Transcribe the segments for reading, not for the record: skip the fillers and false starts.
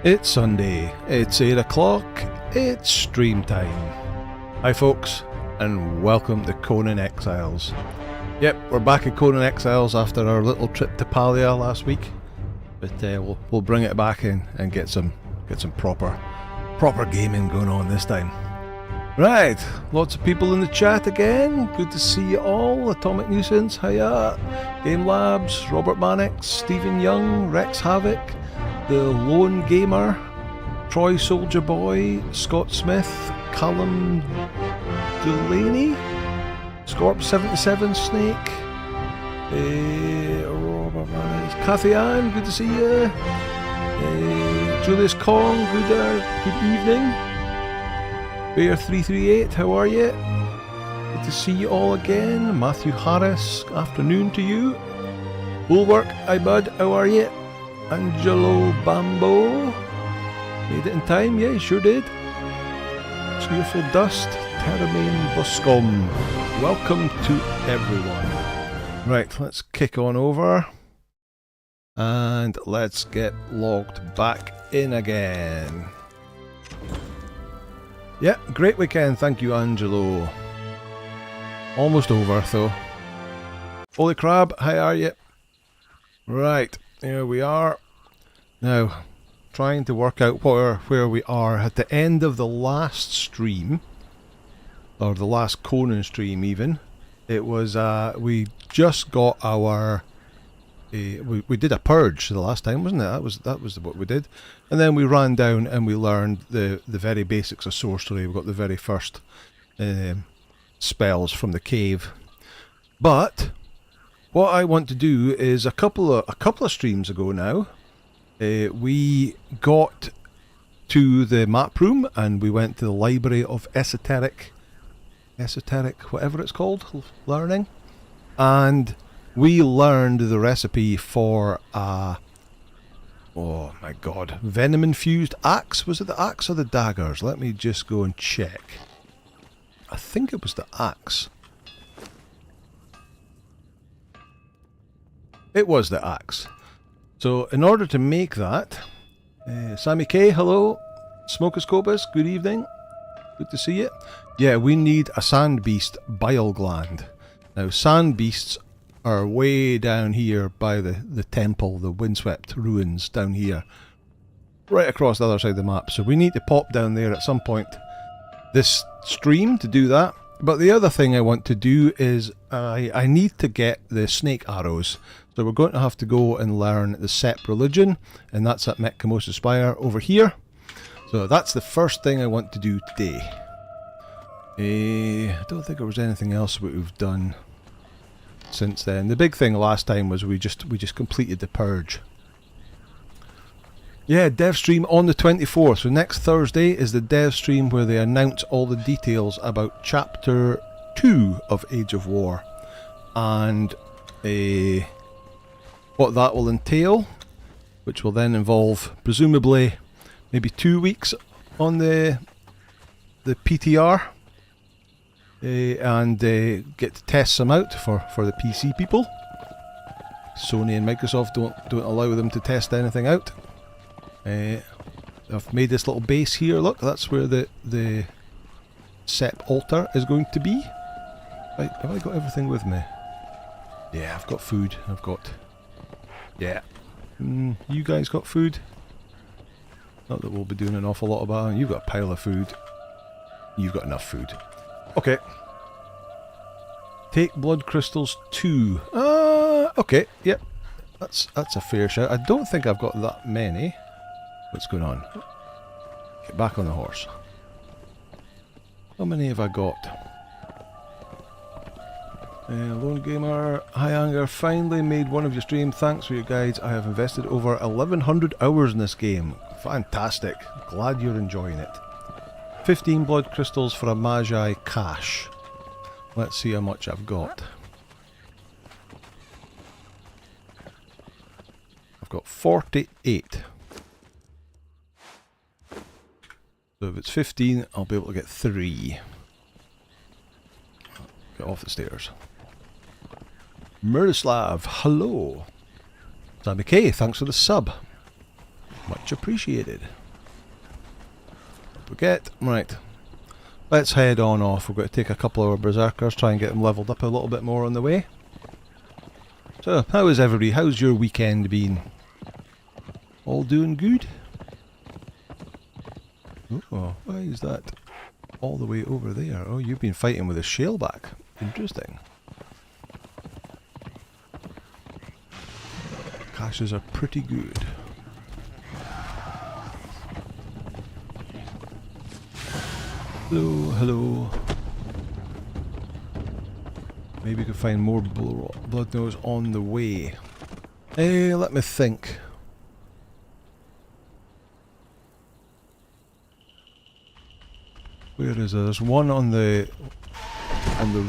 It's Sunday, it's 8 o'clock, it's stream time. Hi folks, and welcome to Conan Exiles. Yep, we're back at Conan Exiles after our little trip to Palia last week. But we'll bring it back in and get some proper gaming going on this time. Right, lots of people in the chat again. Good to see you all. Atomic Nuisance, hiya. Game Labs, Robert Mannix, Stephen Young, Rex Havoc, The Lone Gamer, Troy Soldier Boy, Scott Smith, Callum Delaney, Scorp77 Snake, Robert Mannix, Kathy Ann, good to see you. Julius Kong, good evening. Bear338, how are you? Good to see you all again. Matthew Harris, afternoon to you. Bulwark, hi bud, how are you? Angelo Bambo, made it in time, yeah, you sure did. Cheerful Dust, Terramain Buscom, welcome to everyone. Right, let's kick on over and let's get logged back in again. Yeah, great weekend, thank you Angelo. Almost over though. Holy Crab, how are you? Right, here we are. Now, trying to work out where we are at the end of the last stream, or the last Conan stream even. It was, we just got our, we did a purge the last time, wasn't it? That was what we did. And then we ran down and we learned the very basics of sorcery. We got the very first spells from the cave. But what I want to do is a couple of streams ago now, we got to the map room and we went to the Library of Esoteric, whatever it's called, learning, and we learned the recipe for oh my god, venom infused axe. Was it the axe or the daggers? Let me just go and check. I think it was the axe. It was the axe. So in order to make that, Sammy K, hello. Smokoscopus, good evening. Good to see you. Yeah, we need a sand beast bile gland. Now sand beasts are way down here by the temple, the windswept ruins down here. Right across the other side of the map. So we need to pop down there at some point this stream to do that. But the other thing I want to do is I need to get the snake arrows. So we're going to have to go and learn the Sep religion, and that's at Metcamosa Spire over here. So that's the first thing I want to do today. I don't think there was anything else we've done since then. The big thing last time was we just completed the purge. Yeah, dev stream on the 24th. So next Thursday is the dev stream where they announce all the details about chapter 2 of Age of War and what that will entail, which will then involve presumably maybe 2 weeks on the PTR, and get to test some out for the PC people. Sony and Microsoft don't allow them to test anything out. I've made this little base here. Look, that's where the Sep altar is going to be. Right, have I got everything with me? Yeah, I've got food. I've got... Yeah. You guys got food? Not that we'll be doing an awful lot about it. You've got a pile of food. You've got enough food. Okay. Take blood crystals 2. Okay, yep. That's a fair shout. I don't think I've got that many. What's going on? Get back on the horse. How many have I got? Lone Gamer, High Anger, finally made one of your stream. Thanks for your guides. I have invested over 1100 hours in this game. Fantastic. Glad you're enjoying it. 15 blood crystals for a Magi cache. Let's see how much I've got. I've got 48. So if it's 15, I'll be able to get 3. Get off the stairs. Mirislav, hello. Sammy K, thanks for the sub. Much appreciated. Forget. Right. Let's head on off. We've got to take a couple of our berserkers, try and get them leveled up a little bit more on the way. So, how is everybody? How's your weekend been? All doing good? Oh, why is that all the way over there? Oh, you've been fighting with a shaleback. Interesting. Caches are pretty good. Hello, hello. Maybe we could find more blood nose on the way. Let me think. Where is there? There's one on the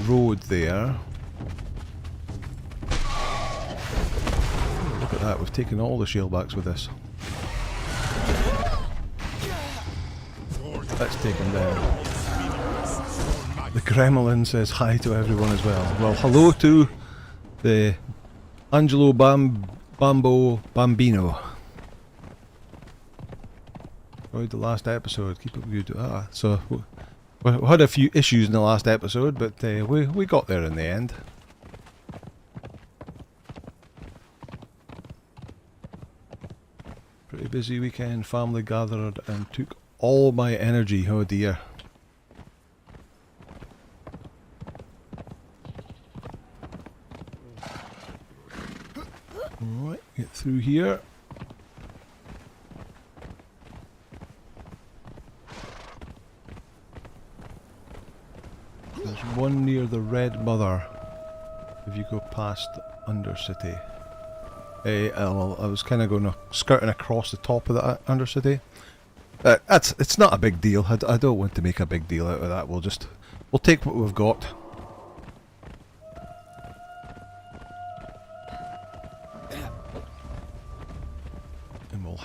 road there. Oh, look at that, we've taken all the shellbacks with us. Let's take him down. The Gremlin says hi to everyone as well. Well, hello to the Angelo Bambo Bambino. Enjoyed the last episode. Keep up good. So we had a few issues in the last episode, but we got there in the end. Pretty busy weekend. Family gathered and took all my energy. Oh dear. Alright, get through here. There's one near the Red Mother if you go past Undercity. I was kind of going skirting across the top of that Undercity. It's not a big deal. I don't want to make a big deal out of that. We'll take what we've got. And we'll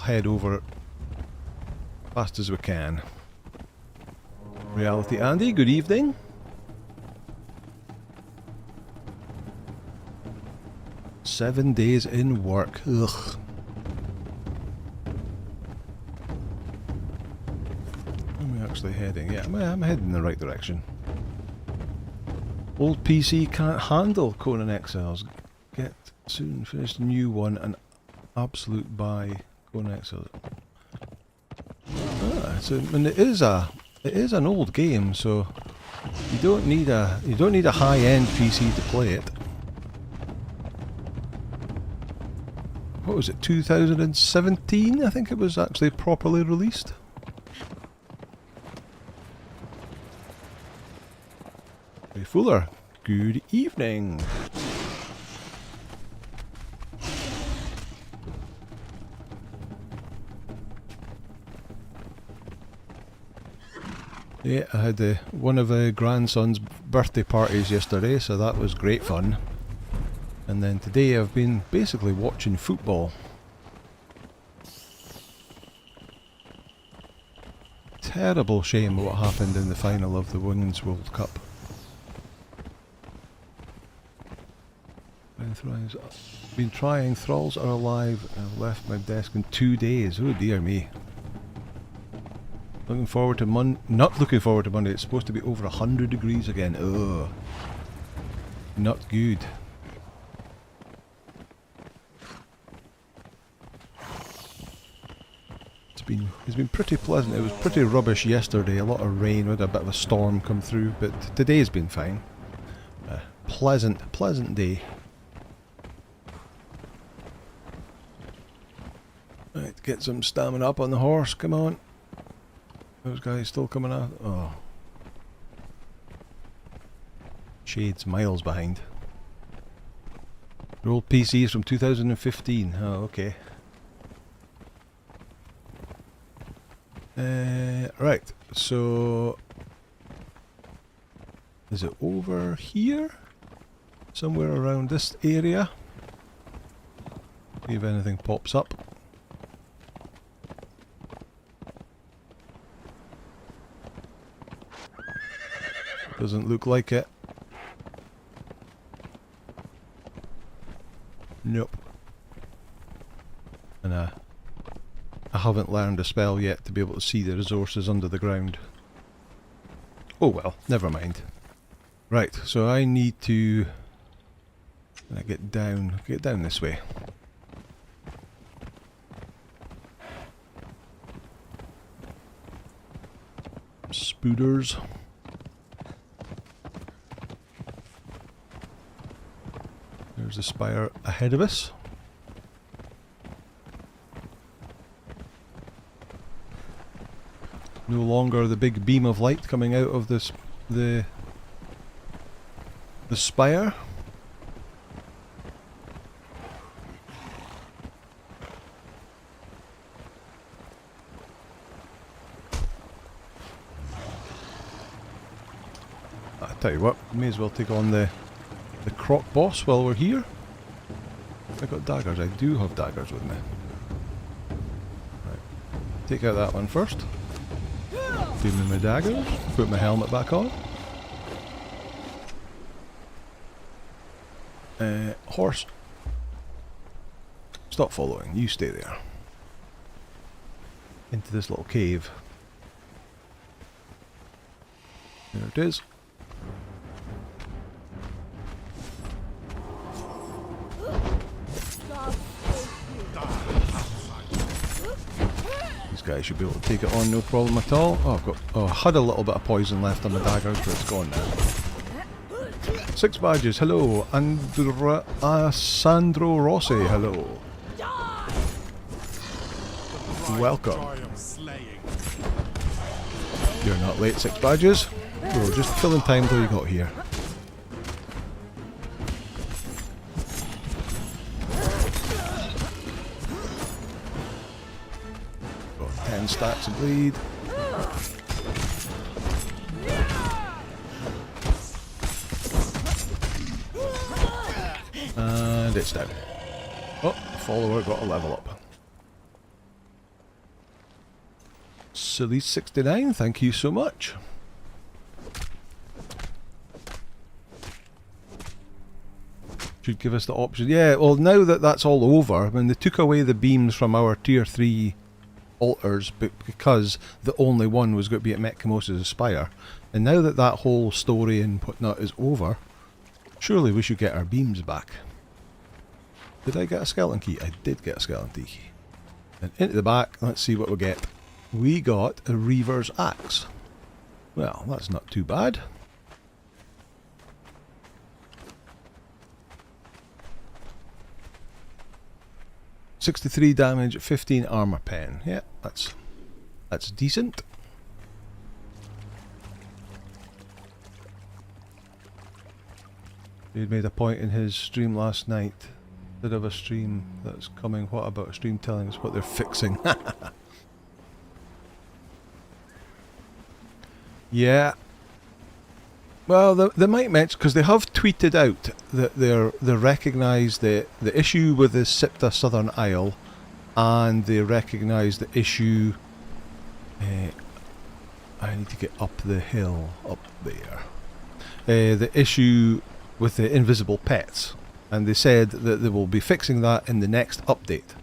head over it fast as we can. Reality Andy, good evening. Seven days in work. Ugh. Actually heading? Yeah, I'm heading in the right direction. Old PC can't handle Conan Exiles. Get soon finished new one and absolute buy Conan Exiles. And it is an old game, so you don't need a high-end PC to play it. What was it? 2017? I think it was actually properly released. Fuller, good evening. Yeah, I had one of the grandson's birthday parties yesterday, so that was great fun. And then today I've been basically watching football. Terrible shame what happened in the final of the Women's World Cup. Been trying. Thralls are alive. I've left my desk in 2 days. Oh dear me. Looking forward to not looking forward to Monday. It's supposed to be over 100 degrees again. Ugh. Not good. It's been pretty pleasant. It was pretty rubbish yesterday. A lot of rain. We had a bit of a storm come through, but today's been fine. Pleasant day. Right, get some stamina up on the horse, come on. Those guys still coming out. Oh. Shades miles behind. Your old PC is from 2015. Oh, okay. Right, so... Is it over here? Somewhere around this area? See if anything pops up. Doesn't look like it. Nope. And I haven't learned a spell yet to be able to see the resources under the ground. Oh well, never mind. Right, so I need to... get down this way. Spooders. There's the spire ahead of us. No longer the big beam of light coming out of this the spire. I tell you what, may as well take on the croc boss while we're here. I got daggers. I do have daggers with me. Right. Take out that one first. Give me my daggers. Put my helmet back on. Horse. Stop following. You stay there. Into this little cave. There it is. Guys should be able to take it on, no problem at all. Oh, I've got. Oh, I had a little bit of poison left on my daggers, but it's gone now. 6 badges. Hello, Sandro Rossi. Hello. Welcome. You're not late. 6 badges. We were just killing time till you got here. 10 stacks of bleed. And it's down. Oh, follower got a level up. Silly 69, thank you so much. Should give us the option. Yeah, well now that that's all over, I mean they took away the beams from our tier 3 altars, but because the only one was going to be at Metcamos's Spire, and now that that whole story and whatnot is over, surely we should get our beams back. Did I get a skeleton key? I did get a skeleton key. And into the back, let's see what we get. We got a Reaver's Axe. Well, that's not too bad. $63 damage, 15 armor pen. Yeah, that's decent. He made a point in his stream last night. Did have a stream that's coming. What about a stream telling us what they're fixing? Yeah. Well, they might mention, because they have tweeted out that they recognise the issue with the Sipta Southern Isle, and they recognise the issue. I need to get up the hill, up there. The issue with the invisible pets, and they said that they will be fixing that in the next update.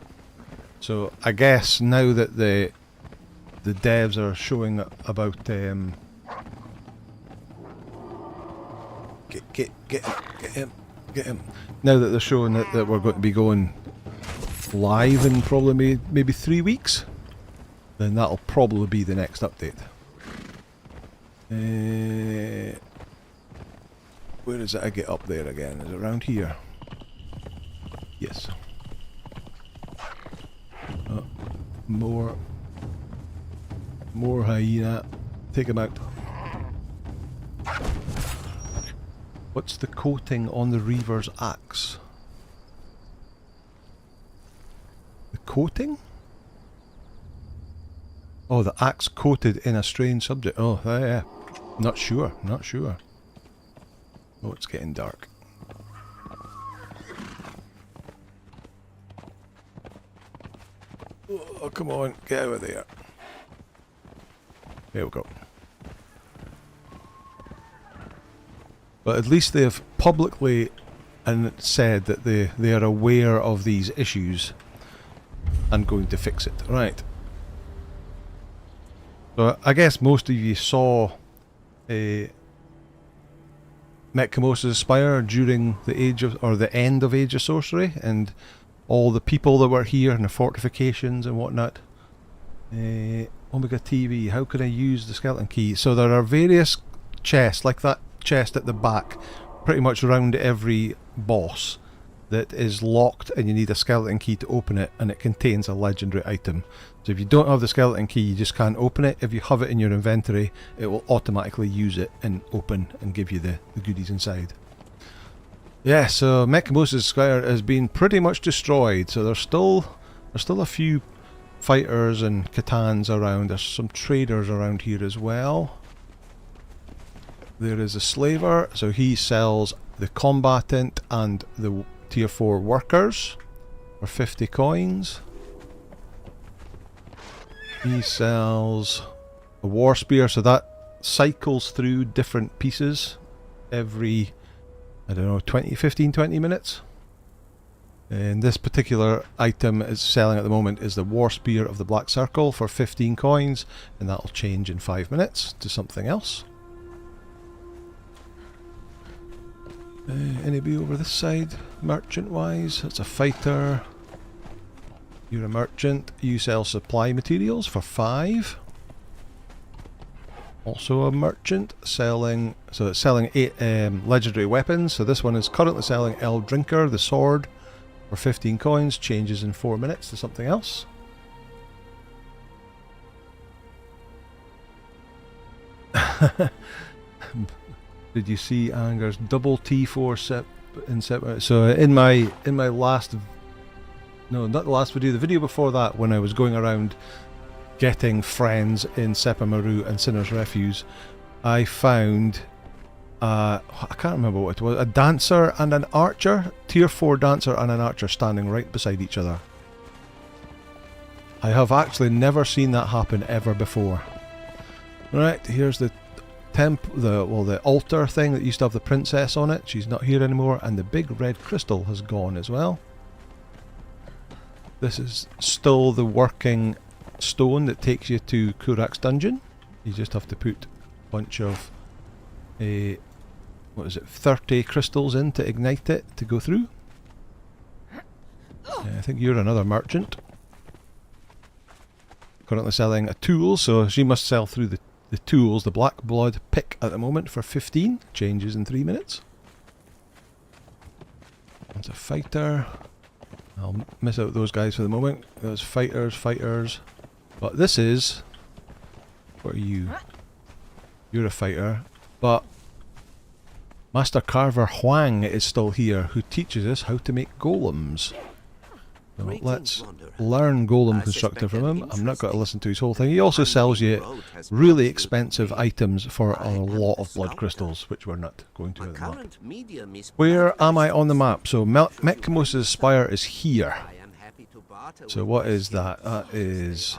So I guess now that the devs are showing about Get him. Now that they're showing that we're going to be going live in probably maybe 3 weeks, then that'll probably be the next update. Where is it I get up there again? Is it around here? Yes. More hyena. Take him out. What's the coating on the Reaver's Axe? The coating? Oh, the axe coated in a strange subject. Oh, yeah. Not sure. Oh, it's getting dark. Oh, come on. Get out of there. There we go. But at least they have publicly and said that they are aware of these issues and going to fix it. Right. So I guess most of you saw Mech Camosa's Spire during the age of, or the end of Age of Sorcery, and all the people that were here and the fortifications and whatnot. Omega TV, how can I use the skeleton key? So there are various chests, like that chest at the back, pretty much around every boss, that is locked and you need a skeleton key to open it, and it contains a legendary item. So if you don't have the skeleton key, you just can't open it. If you have it in your inventory, it will automatically use it and open and give you the goodies inside. Yeah, so Mech Camosa's Spire has been pretty much destroyed, so there's still a few fighters and Catans around. There's some traders around here as well. There is a slaver, so he sells the combatant and the tier 4 workers for 50 coins. He sells a war spear, so that cycles through different pieces every, I don't know, 15, 20 minutes. And this particular item is selling at the moment is the War Spear of the Black Circle for 15 coins, and that'll change in 5 minutes to something else. Anybody over this side, merchant wise? It's a fighter. You're a merchant. You sell supply materials for 5. Also a merchant selling, so it's selling 8 legendary weapons. So this one is currently selling El Drinker, the sword, for 15 coins, changes in 4 minutes to something else. Did you see Anger's double T4 so in my last, no, not the last video, the video before that, when I was going around getting friends in Sepa Maru and Sinner's Refuse, I found I can't remember what it was, a dancer and an archer, tier 4 dancer and an archer standing right beside each other. I have actually never seen that happen ever before. Right, here's the the altar thing that used to have the princess on it. She's not here anymore, and the big red crystal has gone as well. This is still the working stone that takes you to Kurak's dungeon. You just have to put a bunch of what is it, 30 crystals in to ignite it to go through. I think you're another merchant. Currently selling a tool, so she must sell through the tools. The Black Blood pick at the moment for 15, changes in 3 minutes. That's a fighter. I'll miss out those guys for the moment. Those fighters. But this is... what are you? You're a fighter. But Master Carver Huang is still here, who teaches us how to make golems. So let's learn golem constructor from him. I'm not going to listen to his whole thing. He also sells you really expensive items for a lot of blood crystals, which we're not going to at the moment. Where am I on the map? So Mech Camosa's Spire is here. So what is that? That is...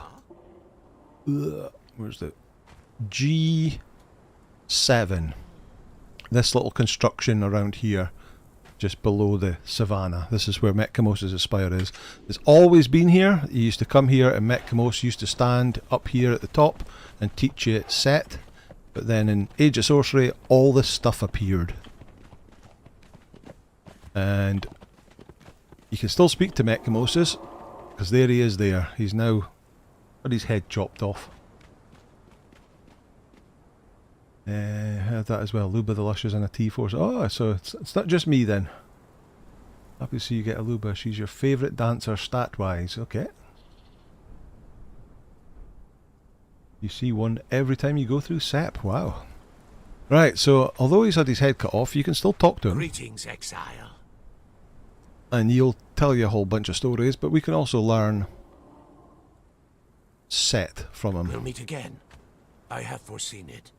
where's the... G7. This little construction around here, just below the savannah. This is where Mech Camosa's Spire is. It's always been here. You used to come here and Mech Camos used to stand up here at the top and teach you set. But then in Age of Sorcery, all this stuff appeared. And you can still speak to Mech Camosa's, because there he is there. He's now got his head chopped off. Had that as well. Luba the Luscious and a T4. Oh, so it's not just me then. Happy to see you get a Luba. She's your favourite dancer stat-wise. Okay. You see one every time you go through Sep. Wow. Right, so although he's had his head cut off, you can still talk to him. Greetings, exile. And he'll tell you a whole bunch of stories, but we can also learn set from him. We'll meet again. I have foreseen it.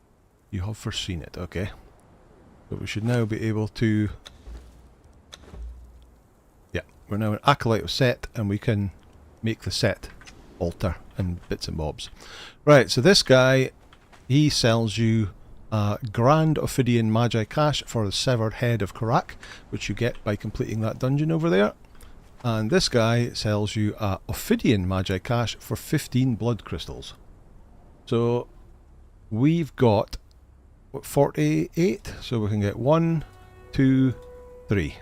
You have foreseen it, okay. But we should now be able to... yeah, we're now an Acolyte of Set, and we can make the Set altar and bits and bobs. Right, so this guy, he sells you a Grand Ophidian Magi Cache for the Severed Head of Karak, which you get by completing that dungeon over there. And this guy sells you a Ophidian Magi Cache for 15 blood crystals. So we've got what, 48, so we can get 1, 2, 3.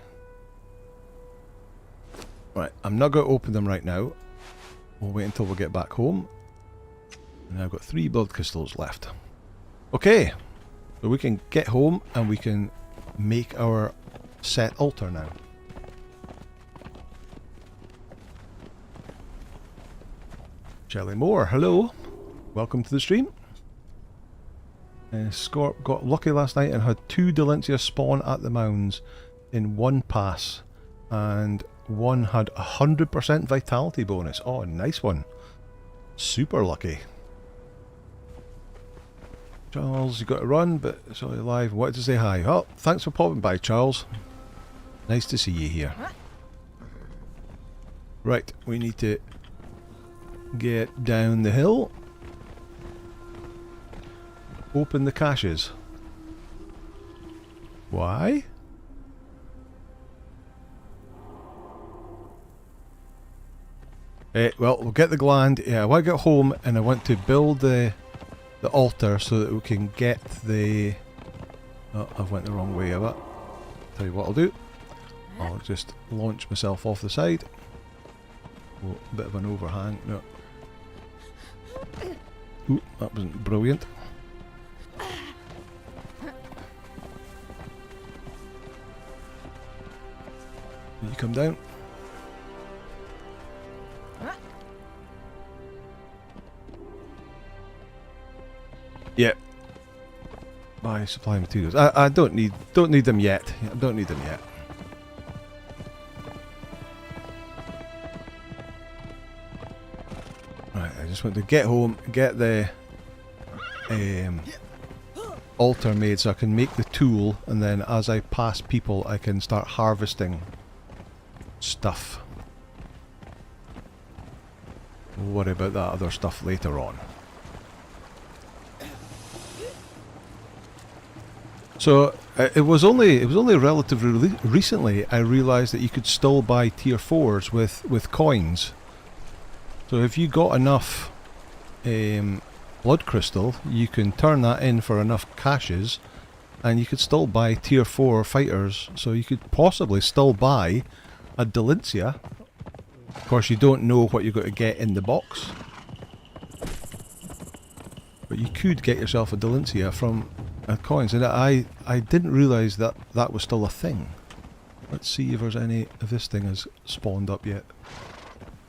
Right, I'm not going to open them right now. We'll wait until we get back home. And I've got 3 blood crystals left. Okay, so we can get home and we can make our set altar now. Shelley Moore, hello. Welcome to the stream. Scorp got lucky last night and had 2 Delencia spawn at the mounds in one pass. And one had 100% vitality bonus. Oh, nice one. Super lucky. Charles, you got to run, but it's only live. Wanted to say hi. Oh, thanks for popping by, Charles. Nice to see you here. Right, we need to get down the hill. Open the caches. Why? Well, we'll get the gland. Yeah, I want to get home and I want to build the altar so that we can get the... Oh, I've went the wrong way of it. Tell you what I'll do. I'll just launch myself off the side. Oh, a bit of an overhang. No. Ooh, that wasn't brilliant. You come down. Yeah. Buy supply materials. I don't need them yet. I don't need them yet. Right, I just want to get home, get the altar made so I can make the tool, and then as I pass people I can start harvesting stuff. We'll worry about that other stuff later on. So it was only relatively recently I realised that you could still buy tier 4s with coins. So if you got enough blood crystal, you can turn that in for enough caches, and you could still buy tier 4 fighters. So you could possibly still buy a Delencia. Of course, you don't know what you're going to get in the box, but you could get yourself a Delencia from coins, and I didn't realise that that was still a thing. Let's see if there's any of this thing has spawned up yet.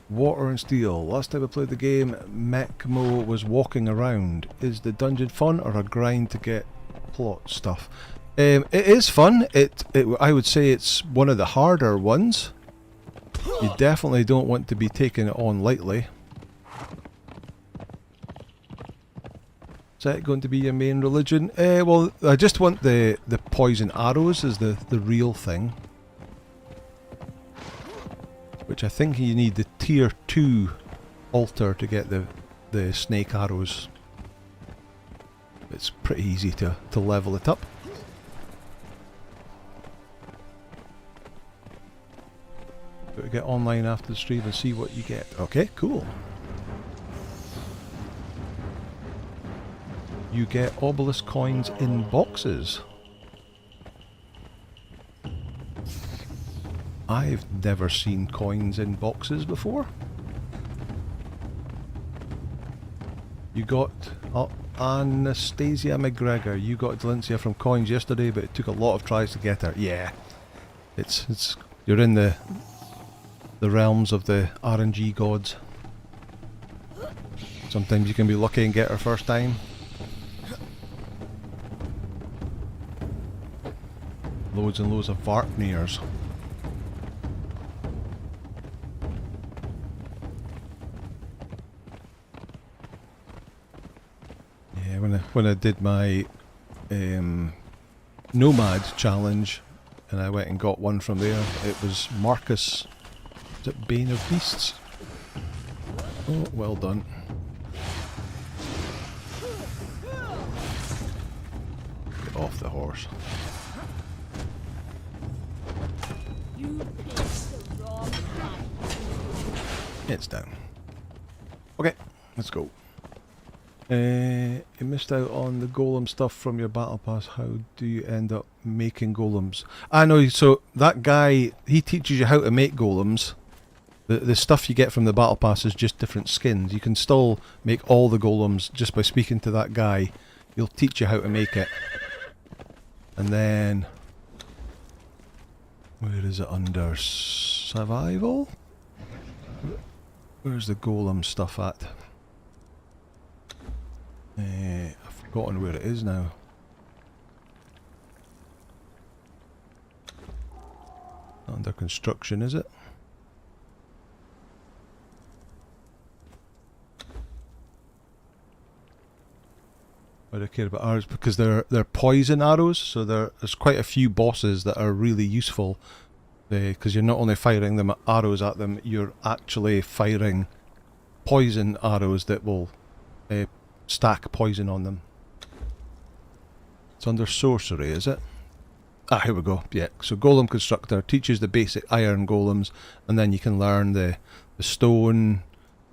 Water and steel. Last time I played the game, Mechmo was walking around. Is the dungeon fun or a grind to get plot stuff? It is fun. I would say it's one of the harder ones. You definitely don't want to be taking it on lightly. Is that going to be your main religion? Well, I just want the poison arrows as the real thing. Which I think you need the tier 2 altar to get the snake arrows. It's pretty easy to level it up. Got to get online after the stream and see what you get. Okay, cool. You get obelisk coins in boxes. I've never seen coins in boxes before. You got Anastasia McGregor. You got Delencia from coins yesterday, but it took a lot of tries to get her. Yeah, it's you're in the realms of the RNG gods. Sometimes you can be lucky and get her first time. Loads and loads of Varkniers. Yeah, when I did my Nomad challenge and I went and got one from there, it was Marcus. Is it Bane of Beasts? Oh, well done. Get off the horse. It's down. Okay, let's go. You missed out on the golem stuff from your battle pass. How do you end up making golems? I know, so that guy, he teaches you how to make golems. The stuff you get from the battle pass is just different skins. You can still make all the golems just by speaking to that guy. He'll teach you how to make it. And then... where is it under? Survival? Where's the golem stuff at? I've forgotten where it is now. Under construction, is it? Why do I care about arrows? Because they're poison arrows, so there's quite a few bosses that are really useful. Because you're not only firing them arrows at them, you're actually firing poison arrows that will stack poison on them. It's under sorcery, is it? Ah, here we go. Yeah, so Golem Constructor teaches the basic iron golems, and then you can learn the stone,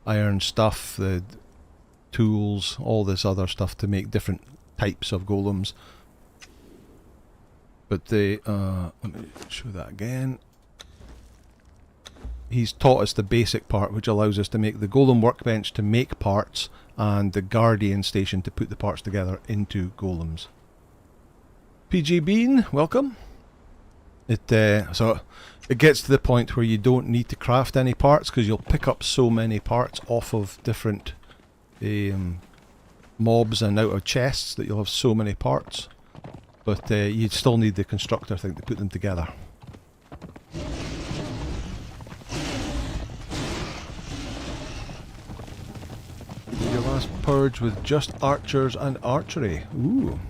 iron stuff, the tools, all this other stuff to make different types of golems. But they, let me show that again. He's taught us the basic part, which allows us to make the golem workbench to make parts, and the guardian station to put the parts together into golems. PG Bean, welcome. So it gets to the point where you don't need to craft any parts, because you'll pick up so many parts off of different mobs and out of chests that you'll have so many parts. But you'd still need the constructor thing to put them together. Your last purge with just archers and archery. Ooh.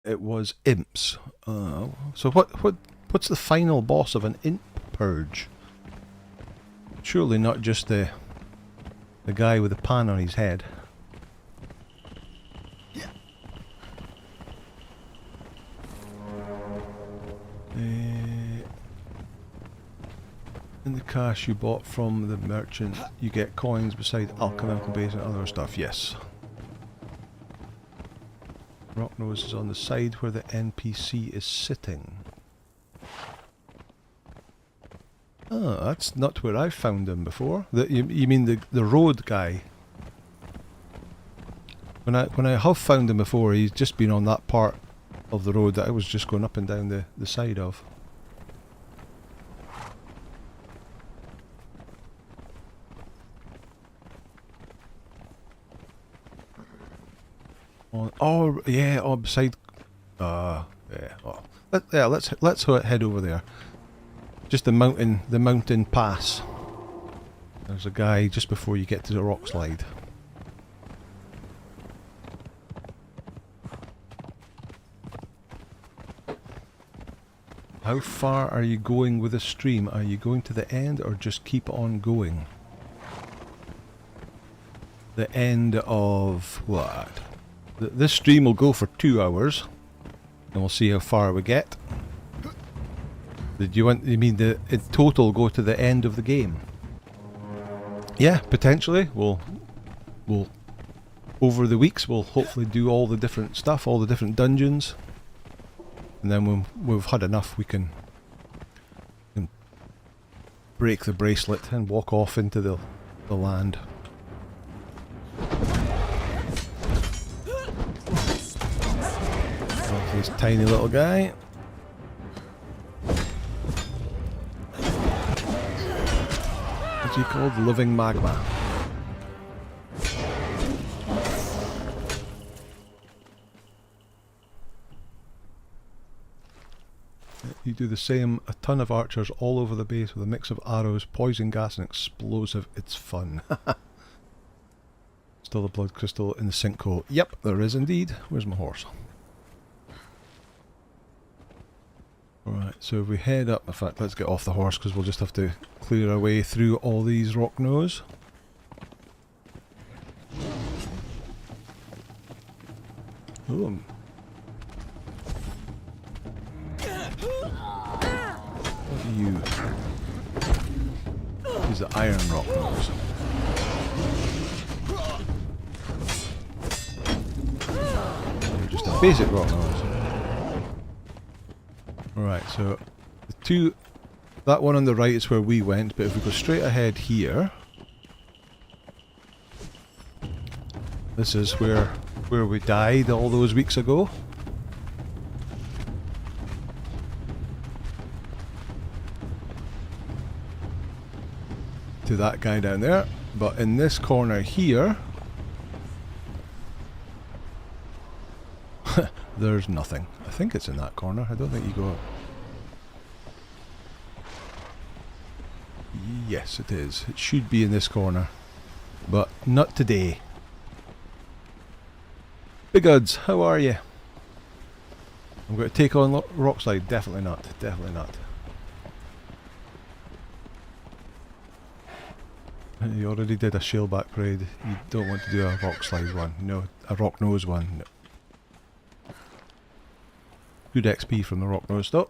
It was imps. So what's the final boss of an imp purge? Surely not just the guy with the pan on his head. In the cash you bought from the merchant, you get coins beside alchemical base and other stuff. Yes. Rocknose is on the side where the NPC is sitting. Oh, that's not where I've found him before. You mean the road guy? When I have found him before, he's just been on that part of the road that I was just going up and down the side of. Oh yeah, oh beside. Yeah. Oh, let's head over there. Just the mountain pass. There's a guy just before you get to the rock slide. How far are you going with the stream? Are you going to the end or just keep on going? The end of what? This stream will go for 2 hours, and we'll see how far we get. You mean in total go to the end of the game? Yeah, potentially. We'll over the weeks we'll hopefully do all the different stuff, all the different dungeons, and then when we've had enough, we can break the bracelet and walk off into the land. This tiny little guy. What's he called? Living magma. You do the same, a ton of archers all over the base with a mix of arrows, poison gas and explosive. It's fun. Still a blood crystal in the sinkhole. Yep, there is indeed. Where's my horse? Alright, so if we head up, in fact let's get off the horse because we'll just have to clear our way through all these rock nose. Oh. you? Use the iron rock nose. You're just a basic rock nose. Alright, so the two... That one on the right is where we went, but if we go straight ahead here... This is where we died all those weeks ago. To that guy down there. But in this corner here... there's nothing. I think it's in that corner. I don't think you go... Yes, it is. It should be in this corner. But not today. Big Uds, how are you? I'm going to take on Rockslide. Definitely not. Definitely not. You already did a Shaleback Parade. You don't want to do a Rockslide one. No, a Rock Nose one. No. Good XP from the Rock Nose though.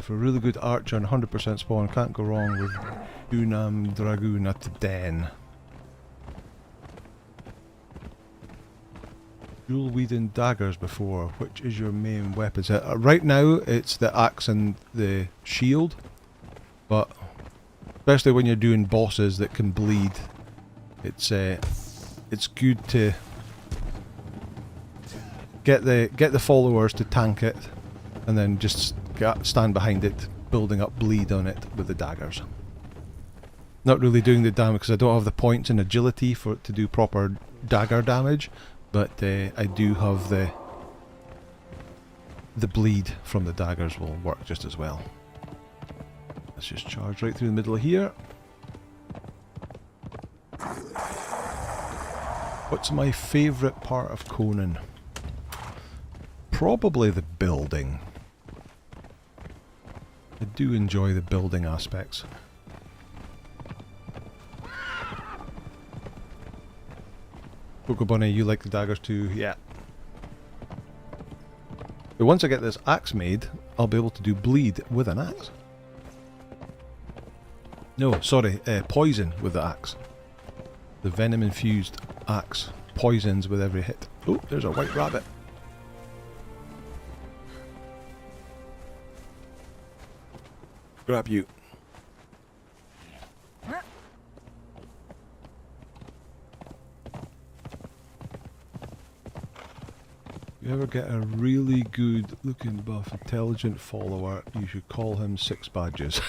For a really good archer and 100% spawn, can't go wrong with Unam Dragoon at the Den. Dual wielding daggers before. Which is your main weapon? Right now it's the axe and the shield, but especially when you're doing bosses that can bleed, it's good to get the followers to tank it, and then just stand behind it, building up bleed on it with the daggers. Not really doing the damage because I don't have the points in agility for it to do proper dagger damage, but I do have the bleed from the daggers will work just as well. Let's just charge right through the middle of here. What's my favourite part of Conan? Probably the building. I do enjoy the building aspects. Coco Bunny, you like the daggers too? Yeah. But once I get this axe made, I'll be able to do bleed with an axe. No, sorry, poison with the axe. The venom infused axe poisons with every hit. Oh, there's a white rabbit. Grab you. If you ever get a really good looking buff intelligent follower, you should call him 6 Badges.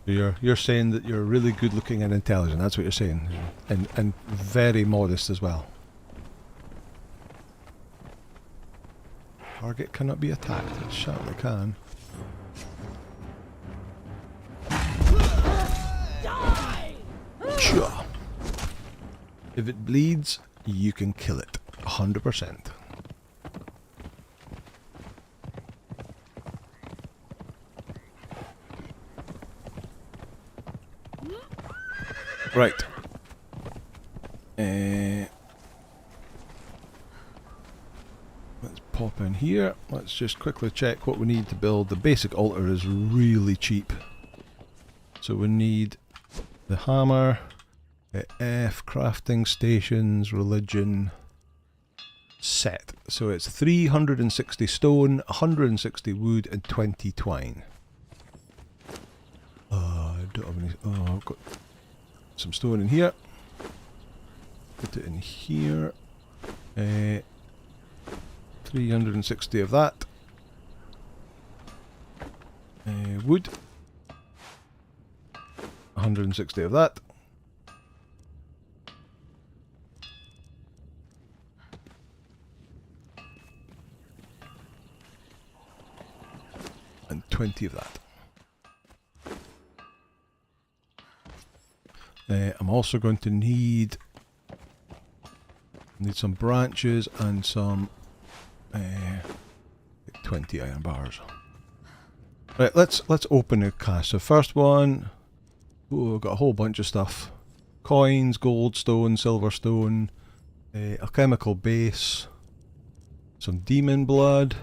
You're saying that you're really good looking and intelligent, that's what you're saying. And very modest as well. Target cannot be attacked. It certainly can. Sure. If it bleeds, you can kill it. 100%. Right. Let's pop in here. Let's just quickly check what we need to build. The basic altar is really cheap. So we need the hammer, F, crafting stations, religion, set. So it's 360 stone, 160 wood and 20 twine. I don't have any... Oh, I've got some stone in here. Put it in here. 360 of that. Wood. 160 of that. And 20 of that. I'm also going to need some branches and some 20 iron bars. Right, let's open a cache. So first one, oh, I've got a whole bunch of stuff. coins, gold, stone, silver stone, alchemical base, some demon blood,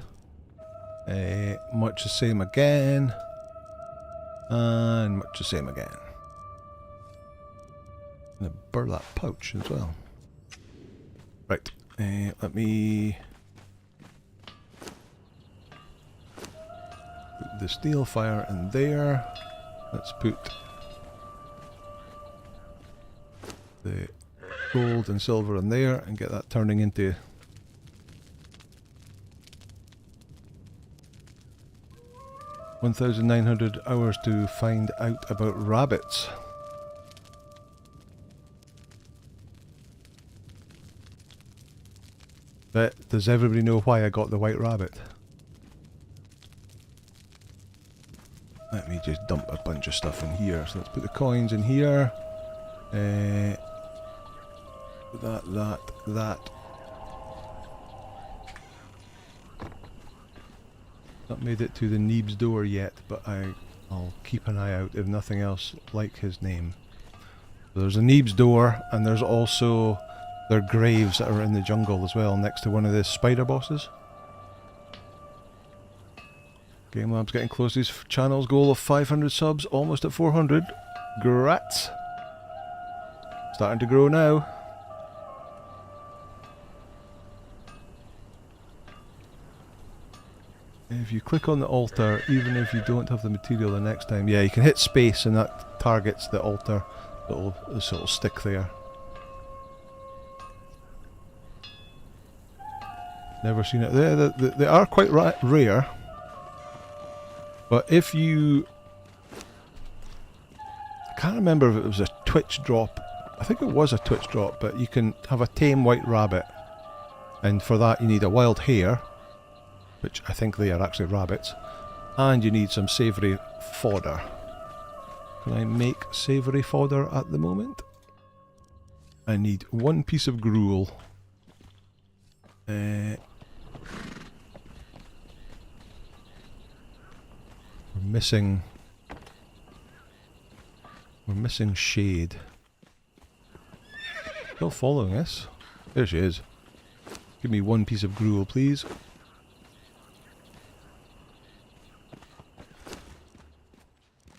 much the same again, and much the same again. And a burlap pouch as well. Right, let me put the steel fire in there. Let's put the gold and silver in there and get that turning into 1,900 hours to find out about rabbits. But does everybody know why I got the white rabbit? Let me just dump a bunch of stuff in here. So let's put the coins in here. That. Not made it to the Neeb's door yet, but I'll keep an eye out if nothing else like his name. So there's a Neeb's door, and there's also their graves that are in the jungle as well, next to one of the spider bosses. Game Lab's getting close to his channel's goal of 500 subs, almost at 400. Grats! Starting to grow now. If you click on the altar, even if you don't have the material the next time, yeah, you can hit space and that targets the altar. This little stick there. Never seen it there. They are quite rare. But if you... I can't remember if it was a Twitch drop. I think it was a Twitch drop, but you can have a tame white rabbit. And for that you need a wild hare, which I think they are actually rabbits. And you need some savoury fodder. Can I make savoury fodder at the moment? I need one piece of gruel. We're missing Shade. Still following us. There she is. Give me one piece of gruel, please.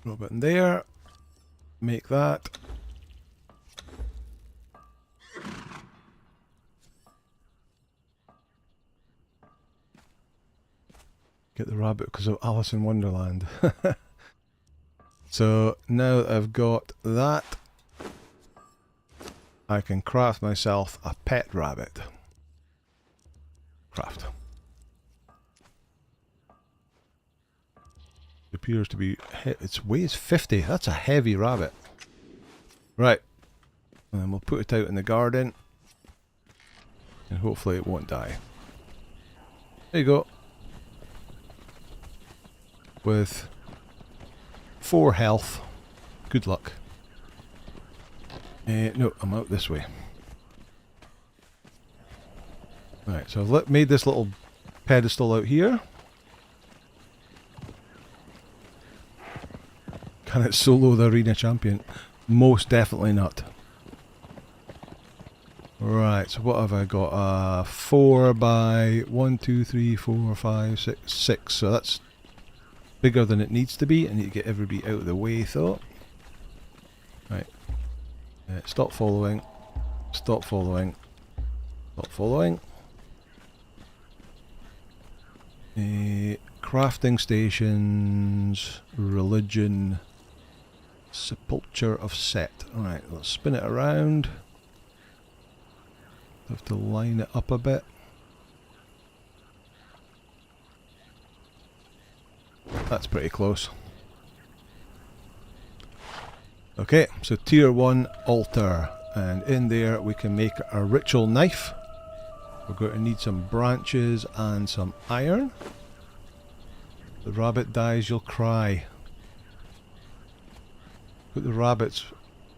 Drop it in there. Make that. Get the rabbit because of Alice in Wonderland. So now that I've got that, I can craft myself a pet rabbit. Craft. It appears to be... Its weighs 50. That's a heavy rabbit. Right. And then we'll put it out in the garden. And hopefully it won't die. There you go. With 4 health. Good luck. No, I'm out this way. Right, so I've made this little pedestal out here. Can it solo the arena champion? Most definitely not. Right, so what have I got? 4 by 1, 2, 3, 4, 5, 6, 6. So that's bigger than it needs to be. I need to get everybody out of the way, though. Right. Stop following. Stop following. Stop following. Crafting stations. Religion. Sepulture of Set. Alright, let's spin it around. Have to line it up a bit. That's pretty close. Okay, so tier 1 altar, and in there we can make a ritual knife. We're going to need some branches and some iron. If the rabbit dies, you'll cry. Put the rabbits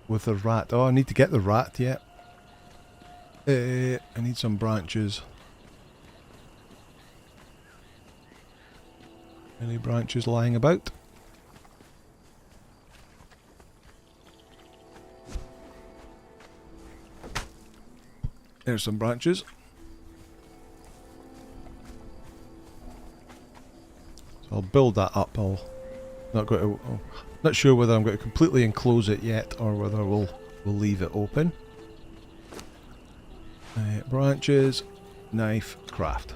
with the rat. Oh, I need to get the rat yet. I need some branches. Any branches lying about? There's some branches. So I'll build that up. Not sure whether I'm going to completely enclose it yet or whether we'll leave it open. Branches, knife, craft.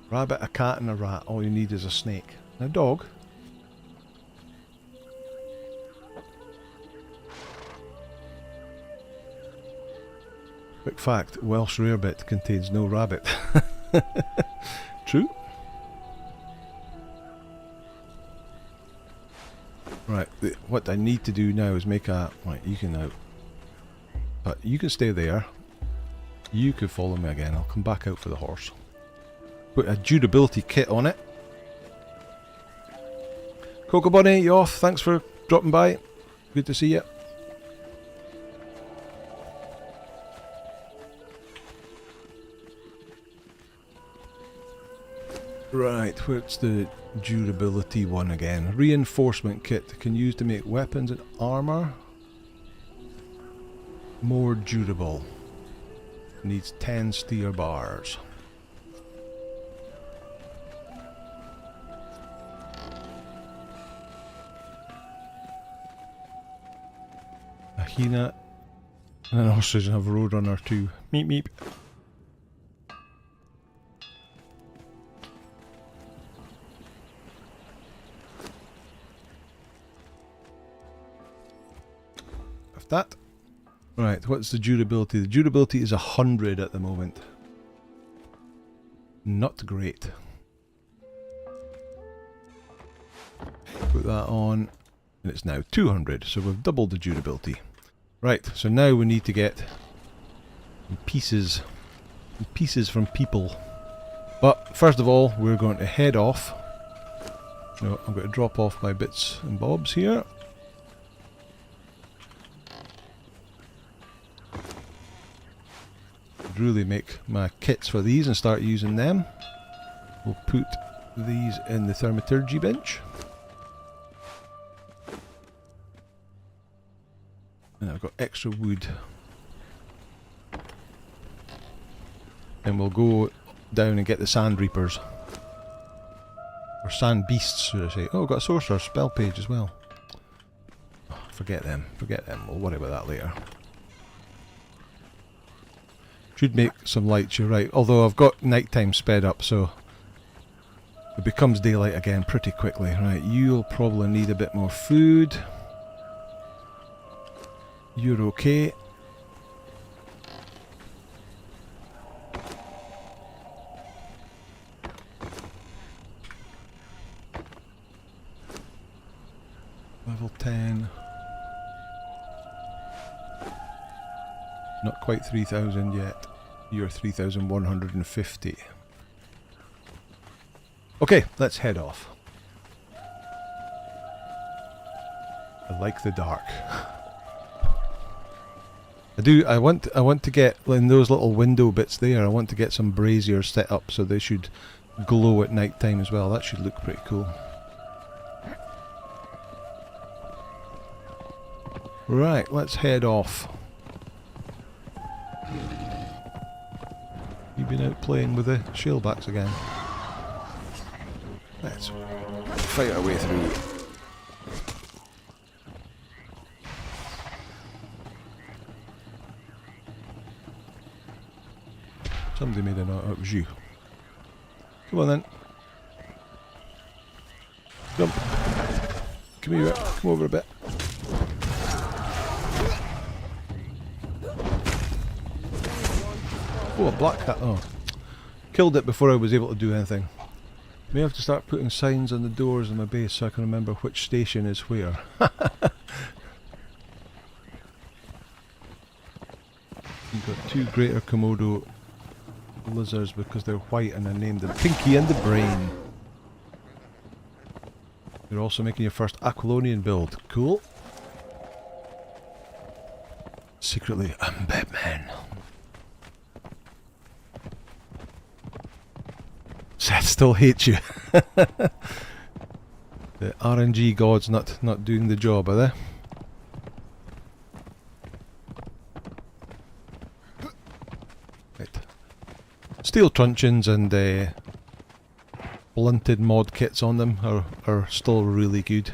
Rabbit, a cat and a rat. All you need is a snake. And a dog. Quick fact, Welsh rarebit contains no rabbit. True. Right, what I need to do now is make a... Right, you can now... But you can stay there. You can follow me again. I'll come back out for the horse. Put a durability kit on it. Coco Bunny, you off? Thanks for dropping by. Good to see you. Right, what's the durability one again? Reinforcement kit can use to make weapons and armor more durable. Needs 10 steer bars. A hyena and an ostrich have a roadrunner too. Meep meep. That. Right, what's the durability? The durability is 100 at the moment. Not great. Put that on, and it's now 200, so we've doubled the durability. Right, so now we need to get pieces from people. But first of all, we're going to head off. No, I'm going to drop off my bits and bobs here. Really make my kits for these and start using them. We'll put these in the thaumaturgy bench. And I've got extra wood. And we'll go down and get the sand reapers. Or sand beasts, should I say. Oh, I've got a sorcerer's spell page as well. Oh, forget them. We'll worry about that later. Should make some lights, you're right. Although I've got nighttime sped up, so it becomes daylight again pretty quickly. Right, you'll probably need a bit more food. You're okay. Level 10. Not quite 3,000 yet. You're 3,150. Okay, let's head off. I like the dark. I want to get in those little window bits there. I want to get some braziers set up so they should glow at night time as well. That should look pretty cool. Right, let's head off. You've been out playing with the shellbacks again. Let's fight our way through. Somebody made a note. It was you. Come on then. Jump. Come here. Come over a bit. Oh, a black cat. Oh. Killed it before I was able to do anything. May have to start putting signs on the doors in my base so I can remember which station is where. You've got two greater Komodo lizards because they're white and I named them Pinky and the Brain. You're also making your first Aquilonian build. Cool. Secretly, I'm Batman. Seth still hates you. The RNG gods not doing the job, are they? steel truncheons and blunted mod kits on them are still really good.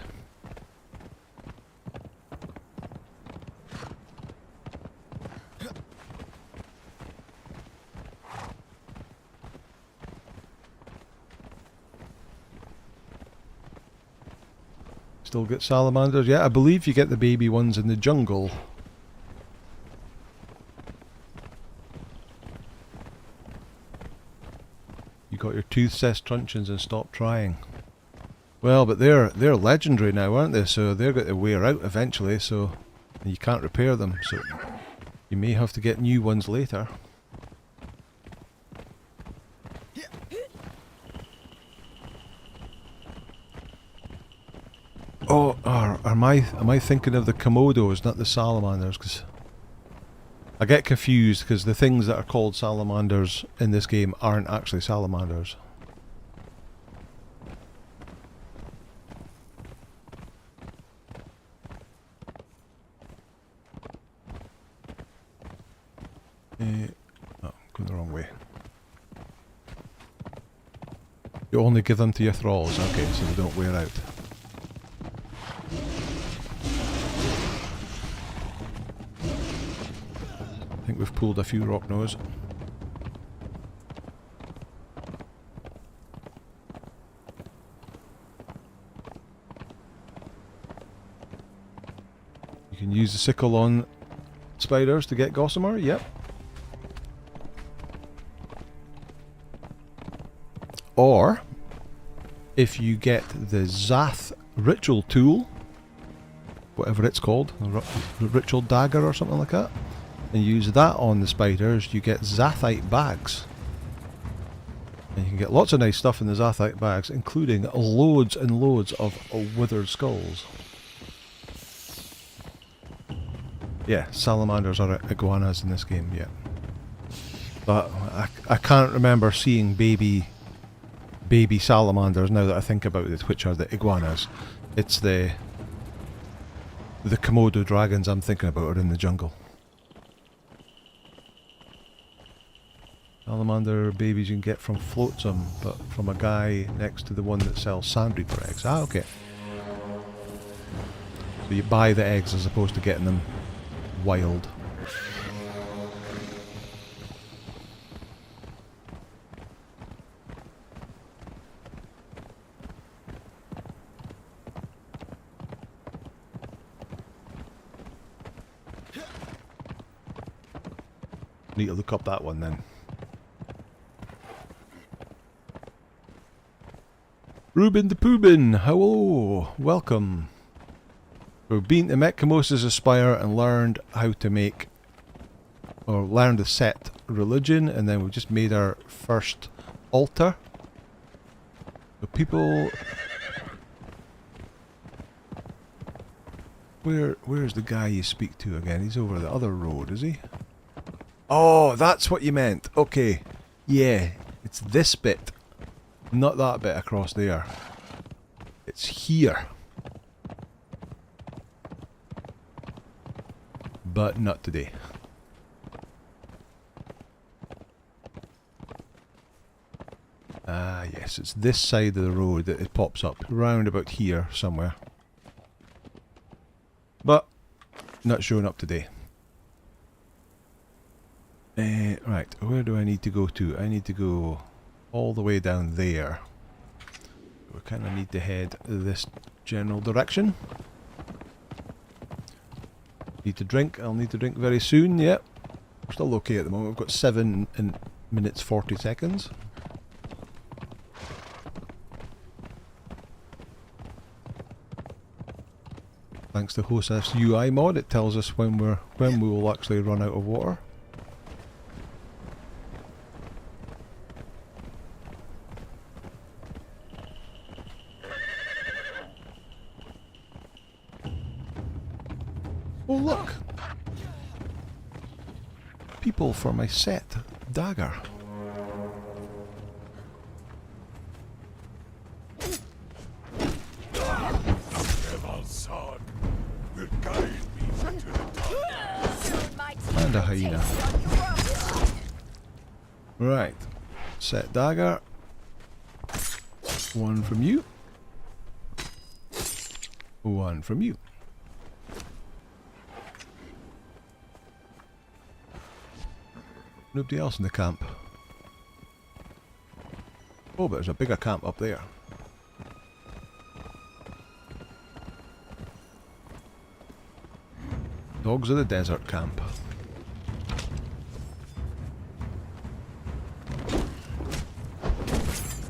Still get salamanders? Yeah, I believe you get the baby ones in the jungle. You got your tooth-cessed truncheons and stop trying. Well, but they're legendary now, aren't they? So they're going to wear out eventually, so you can't repair them, so you may have to get new ones later. Oh, am I thinking of the Komodos, not the salamanders? Because I get confused because the things that are called salamanders in this game aren't actually salamanders. Oh, going the wrong way. You only give them to your thralls, okay, so they don't wear out. I think we've pulled a few rock nose. You can use the sickle on spiders to get gossamer, yep. Or, if you get the Zath ritual tool, whatever it's called, the ritual dagger or something like that, and use that on the spiders, you get Zathite bags. And you can get lots of nice stuff in the Zathite bags, including loads and loads of withered skulls. Yeah, salamanders are iguanas in this game, yeah. But I can't remember seeing baby salamanders now that I think about it, which are the iguanas. It's the Komodo dragons I'm thinking about are in the jungle. Salamander babies you can get from Flotsam, but from a guy next to the one that sells sand reaper eggs. Ah, okay. So you buy the eggs as opposed to getting them wild. Need to look up that one then. Ruben the Poobin, hello, welcome. We've been to Metcamoses Aspire and learned how to make, or learned the set religion, and then we've just made our first altar. The people... Where's the guy you speak to again? He's over the other road, is he? Oh, that's what you meant. Okay. Yeah, it's this bit. Not that bit across there. It's here. But not today. Ah, yes, it's this side of the road that it pops up. Round about here somewhere. But not showing up today. Right, where do I need to go to? I need to go all the way down there. We kind of need to head this general direction. Need to drink. I'll need to drink very soon. Yep. We're still okay at the moment. We've got 7 minutes 40 seconds. Thanks to Hostess UI mod, it tells us when we will actually run out of water. Oh look! People for my set dagger. And a hyena. Right. Set dagger. One from you. One from you. Nobody else in the camp. Oh, but there's a bigger camp up there. Dogs of the Desert camp.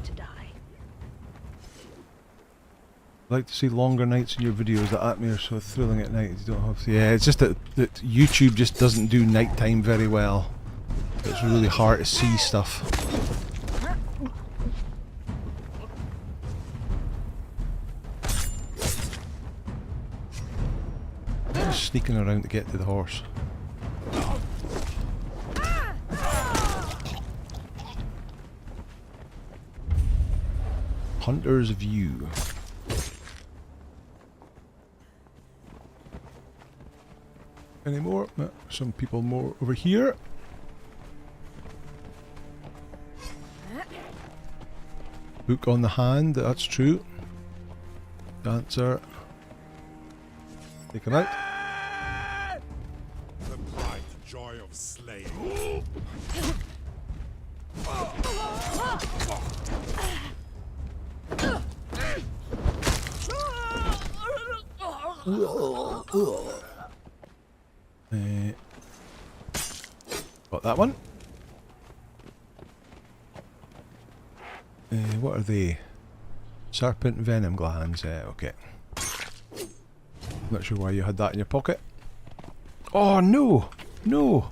To die. I like to see longer nights in your videos. The atmosphere is so thrilling at night. You don't have to. Yeah, it's just that YouTube just doesn't do nighttime very well. It's really hard to see stuff. Just sneaking around to get to the horse. Hunter's View. Any more? Some people more over here. Book on the hand, that's true. Dancer. Take him out. The bright joy of slaying. Got that one. What are they? Serpent venom glands. Okay. Not sure why you had that in your pocket. Oh no! No!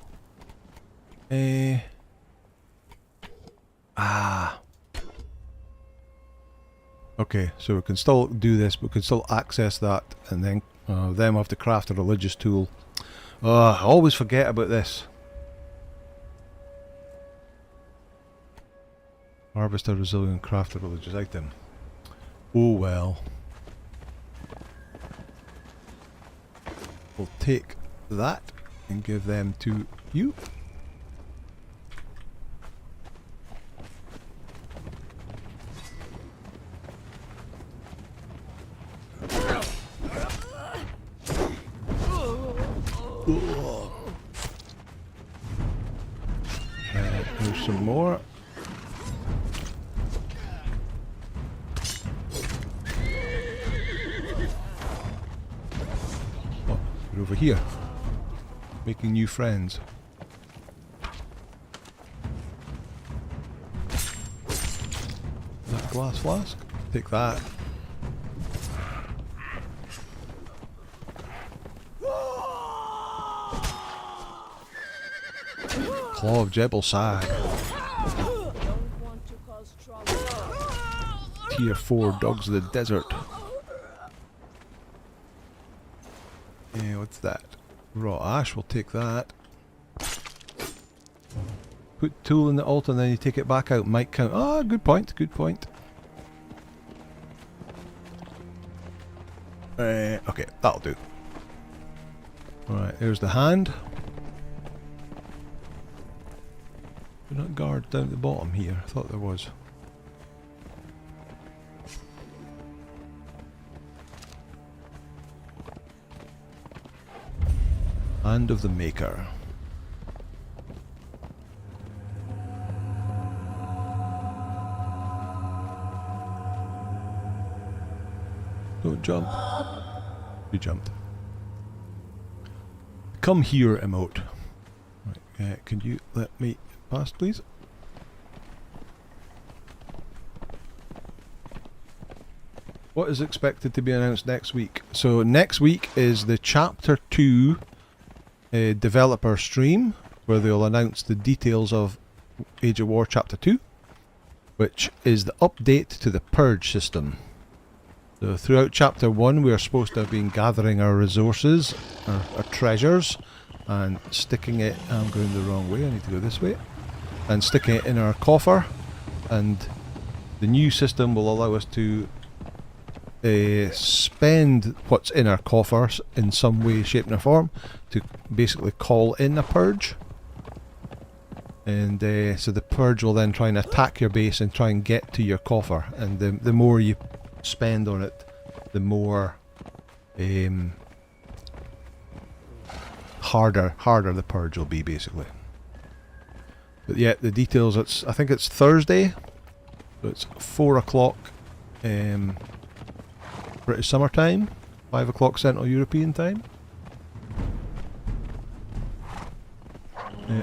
Okay, so we can still do this, but we can still access that, and then have to craft a religious tool. I always forget about this. Harvest a resilient craft a religious item. Oh well. We'll take that and give them to you. There's some more. Over here, making new friends. That glass flask? Take that. Claw of Jebel Sag. Tier 4 Dogs of the Desert. What's that? Raw ash, we'll take that. Put tool in the altar and then you take it back out. Might count. Ah, good point, good point. Okay, that'll do. Alright, there's the hand. There's not guard down at the bottom here. I thought there was. Hand of the Maker. Don't jump. You jumped. Come here, emote. Right, can you let me pass, please? What is expected to be announced next week? So next week is the Chapter 2 developer stream, where they'll announce the details of Age of War Chapter 2, which is the update to the Purge system. So throughout Chapter 1 we are supposed to have been gathering our resources, our treasures, and sticking it... I'm going the wrong way, I need to go this way. And sticking it in our coffer, and the new system will allow us to spend what's in our coffers in some way, shape and form to basically call in a purge. And so the purge will then try and attack your base and try and get to your coffer. And the more you spend on it, the more harder the purge will be, basically. But yeah, the details. I think it's Thursday. So it's 4 o'clock British summer time, 5 o'clock Central European time.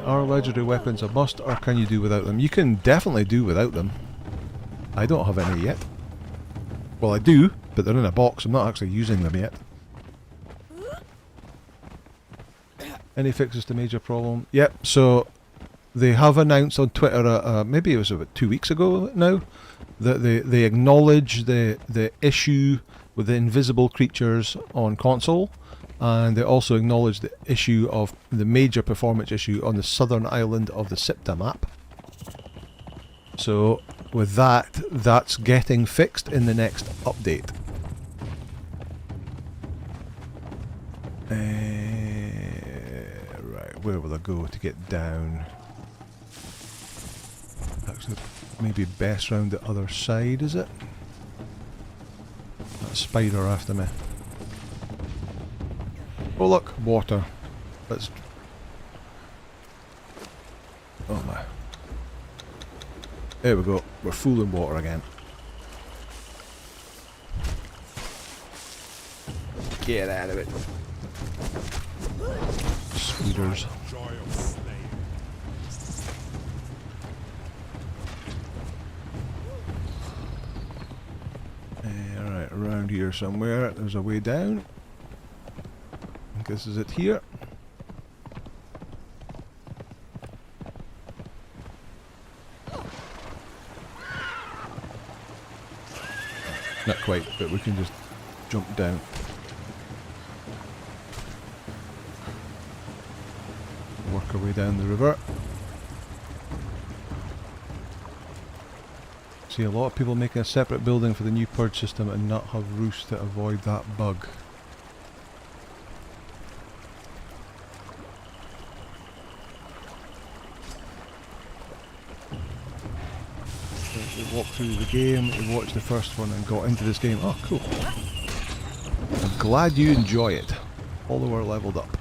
Are legendary weapons a must, or can you do without them? You can definitely do without them. I don't have any yet. Well, I do, but they're in a box. I'm not actually using them yet. Any fixes to major problem? Yep, so they have announced on Twitter, maybe it was about 2 weeks ago now, that they acknowledge the issue with the invisible creatures on console, and they also acknowledge the issue of the major performance issue on the southern island of the Sipta map. So with that, that's getting fixed in the next update. Right, where will I go to get down? Actually, maybe best round the other side, is it? That spider after me. Oh look, water. Let's... Oh my. There we go. We're full in water again. Get out of it. Speeders. Joy of slaying. Alright, around here somewhere. There's a way down. I think this is it here. Not quite, but we can just jump down. Work our way down the river. See a lot of people making a separate building for the new purge system and not have roofs to avoid that bug. We walked through the game, we watched the first one and got into this game. Oh, cool. I'm glad you enjoy it. Although we're leveled up.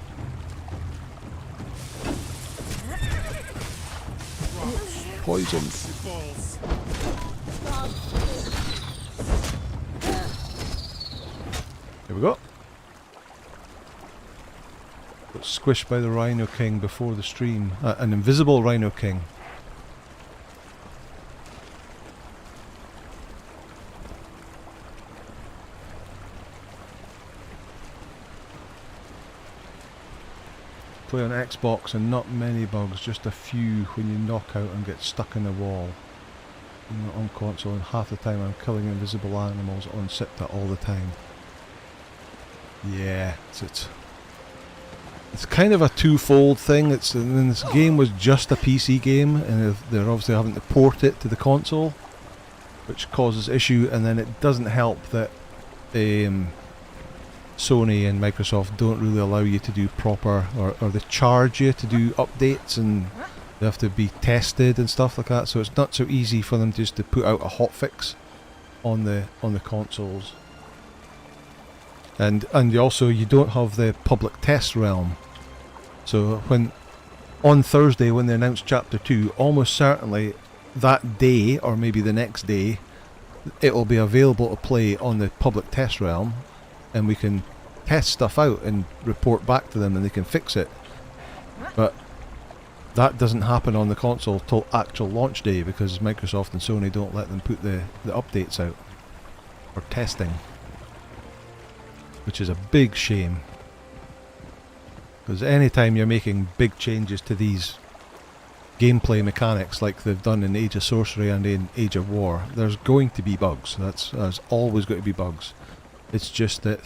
Poison. Balls. Here we go. Got squished by the Rhino King before the stream. An invisible Rhino King. Play on Xbox and not many bugs, just a few when you knock out and get stuck in the wall. You know, on console, and half the time I'm killing invisible animals on Sipta all the time. Yeah, it's kind of a twofold thing. It's and this game was just a PC game, and they're obviously having to port it to the console, which causes issue. And then it doesn't help that Sony and Microsoft don't really allow you to do proper, or they charge you to do updates, and they have to be tested and stuff like that. So it's not so easy for them just to put out a hotfix on the consoles. And also you don't have the public test realm. So on Thursday when they announced Chapter 2, almost certainly that day or maybe the next day, it will be available to play on the public test realm, and we can test stuff out and report back to them and they can fix it. But that doesn't happen on the console till actual launch day, because Microsoft and Sony don't let them put the updates out for testing, which is a big shame. Because anytime you're making big changes to these gameplay mechanics like they've done in Age of Sorcery and in Age of War, there's going to be bugs. There's always going to be bugs. It's just that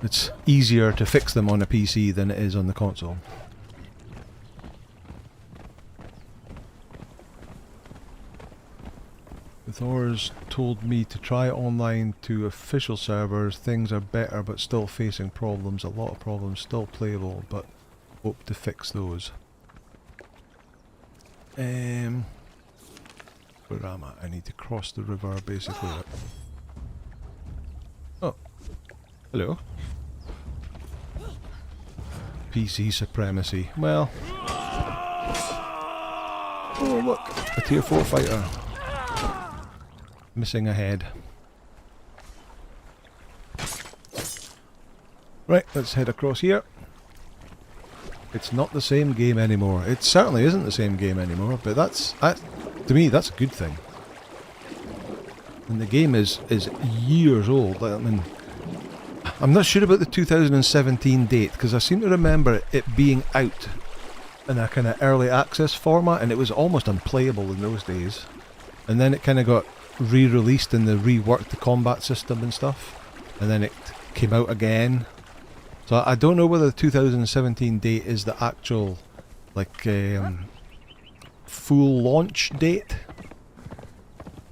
it's easier to fix them on a PC than it is on the console. Thor's told me to try online to official servers. Things are better but still facing problems. A lot of problems, still playable, but hope to fix those. Where am I? I need to cross the river, basically. Oh. Hello. PC supremacy. Well. Oh, look. A tier 4 fighter. Missing a head. Right, let's head across here. It's not the same game anymore. It certainly isn't the same game anymore, but that's to me, that's a good thing. And the game is years old. I mean, I'm not sure about the 2017 date, because I seem to remember it being out in a kind of early access format, and it was almost unplayable in those days. And then it kind of got re-released and they reworked the combat system and stuff. And then it came out again. So I don't know whether the 2017 date is the actual, like, full launch date.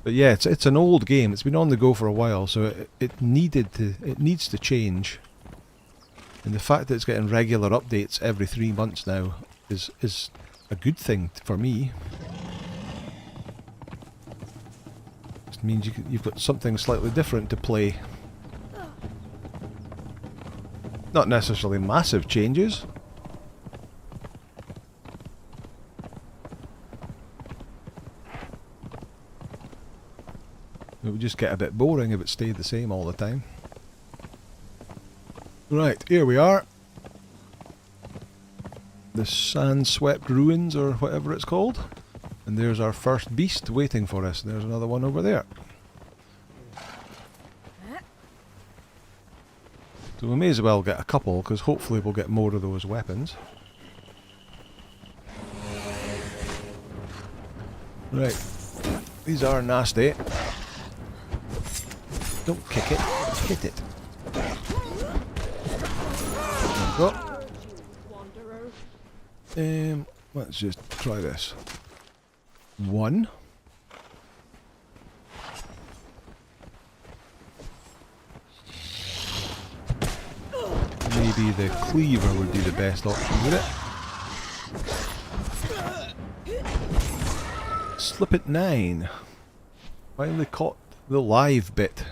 But yeah, it's an old game. It's been on the go for a while, so it needs to change. And the fact that it's getting regular updates every 3 months now is a good thing for me. It means you've got something slightly different to play. Not necessarily massive changes. It would just get a bit boring if it stayed the same all the time. Right, here we are. The sand-swept ruins, or whatever it's called. And there's our first beast waiting for us. There's another one over there. So we may as well get a couple, because hopefully we'll get more of those weapons. Right. These are nasty. Don't kick it, hit it. There we go. Let's just try this. 1. Maybe the cleaver would be the best option, would it? Slip at 9. Finally caught the live bit.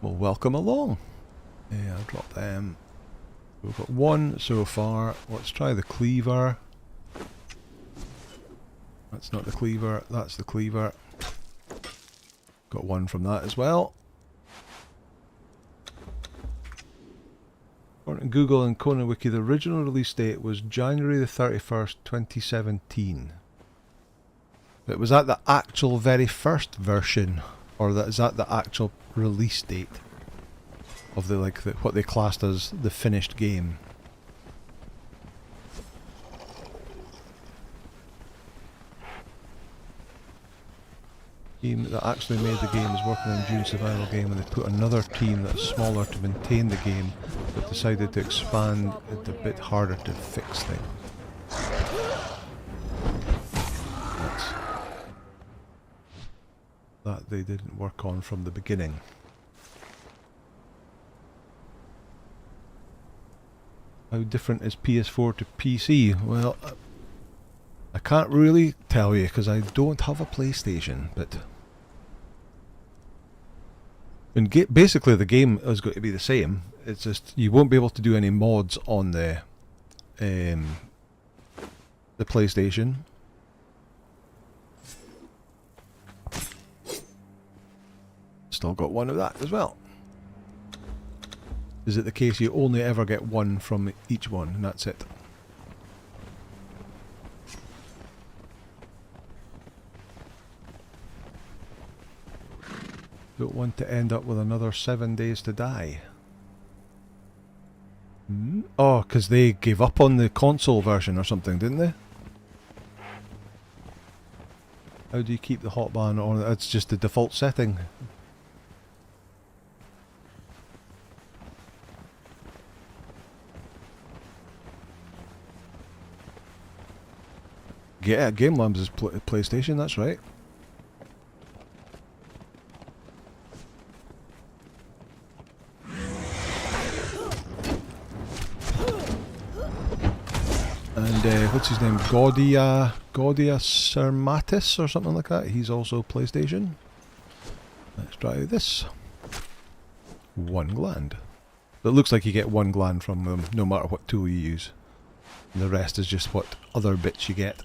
Well, welcome along. Yeah, I'll drop them. We've got 1 so far. Let's try the cleaver. That's not the cleaver, that's the cleaver. Got 1 from that as well. According to Google and Conan Wiki, the original release date was January the 31st, 2017. But was that the actual very first version? Or is that the actual release date? Of the what they classed as the finished game? Team that actually made the game is working on June survival game, and they put another team that's smaller to maintain the game, but decided to expand it a bit harder to fix things. That they didn't work on from the beginning. How different is PS4 to PC? Well, I can't really tell you because I don't have a PlayStation, but basically the game is going to be the same. It's just you won't be able to do any mods on the PlayStation. Still got 1 of that as well. Is it the case you only ever get 1 from each one and that's it? Don't want to end up with another 7 days to die. Oh, because they gave up on the console version or something, didn't they? How do you keep the hotbar on? That's just the default setting. Yeah, Game Labs is PlayStation, that's right. And what's his name? Gaudia Sermatis or something like that. He's also PlayStation. Let's try this. 1 gland. It looks like you get 1 gland from them no matter what tool you use. And the rest is just what other bits you get.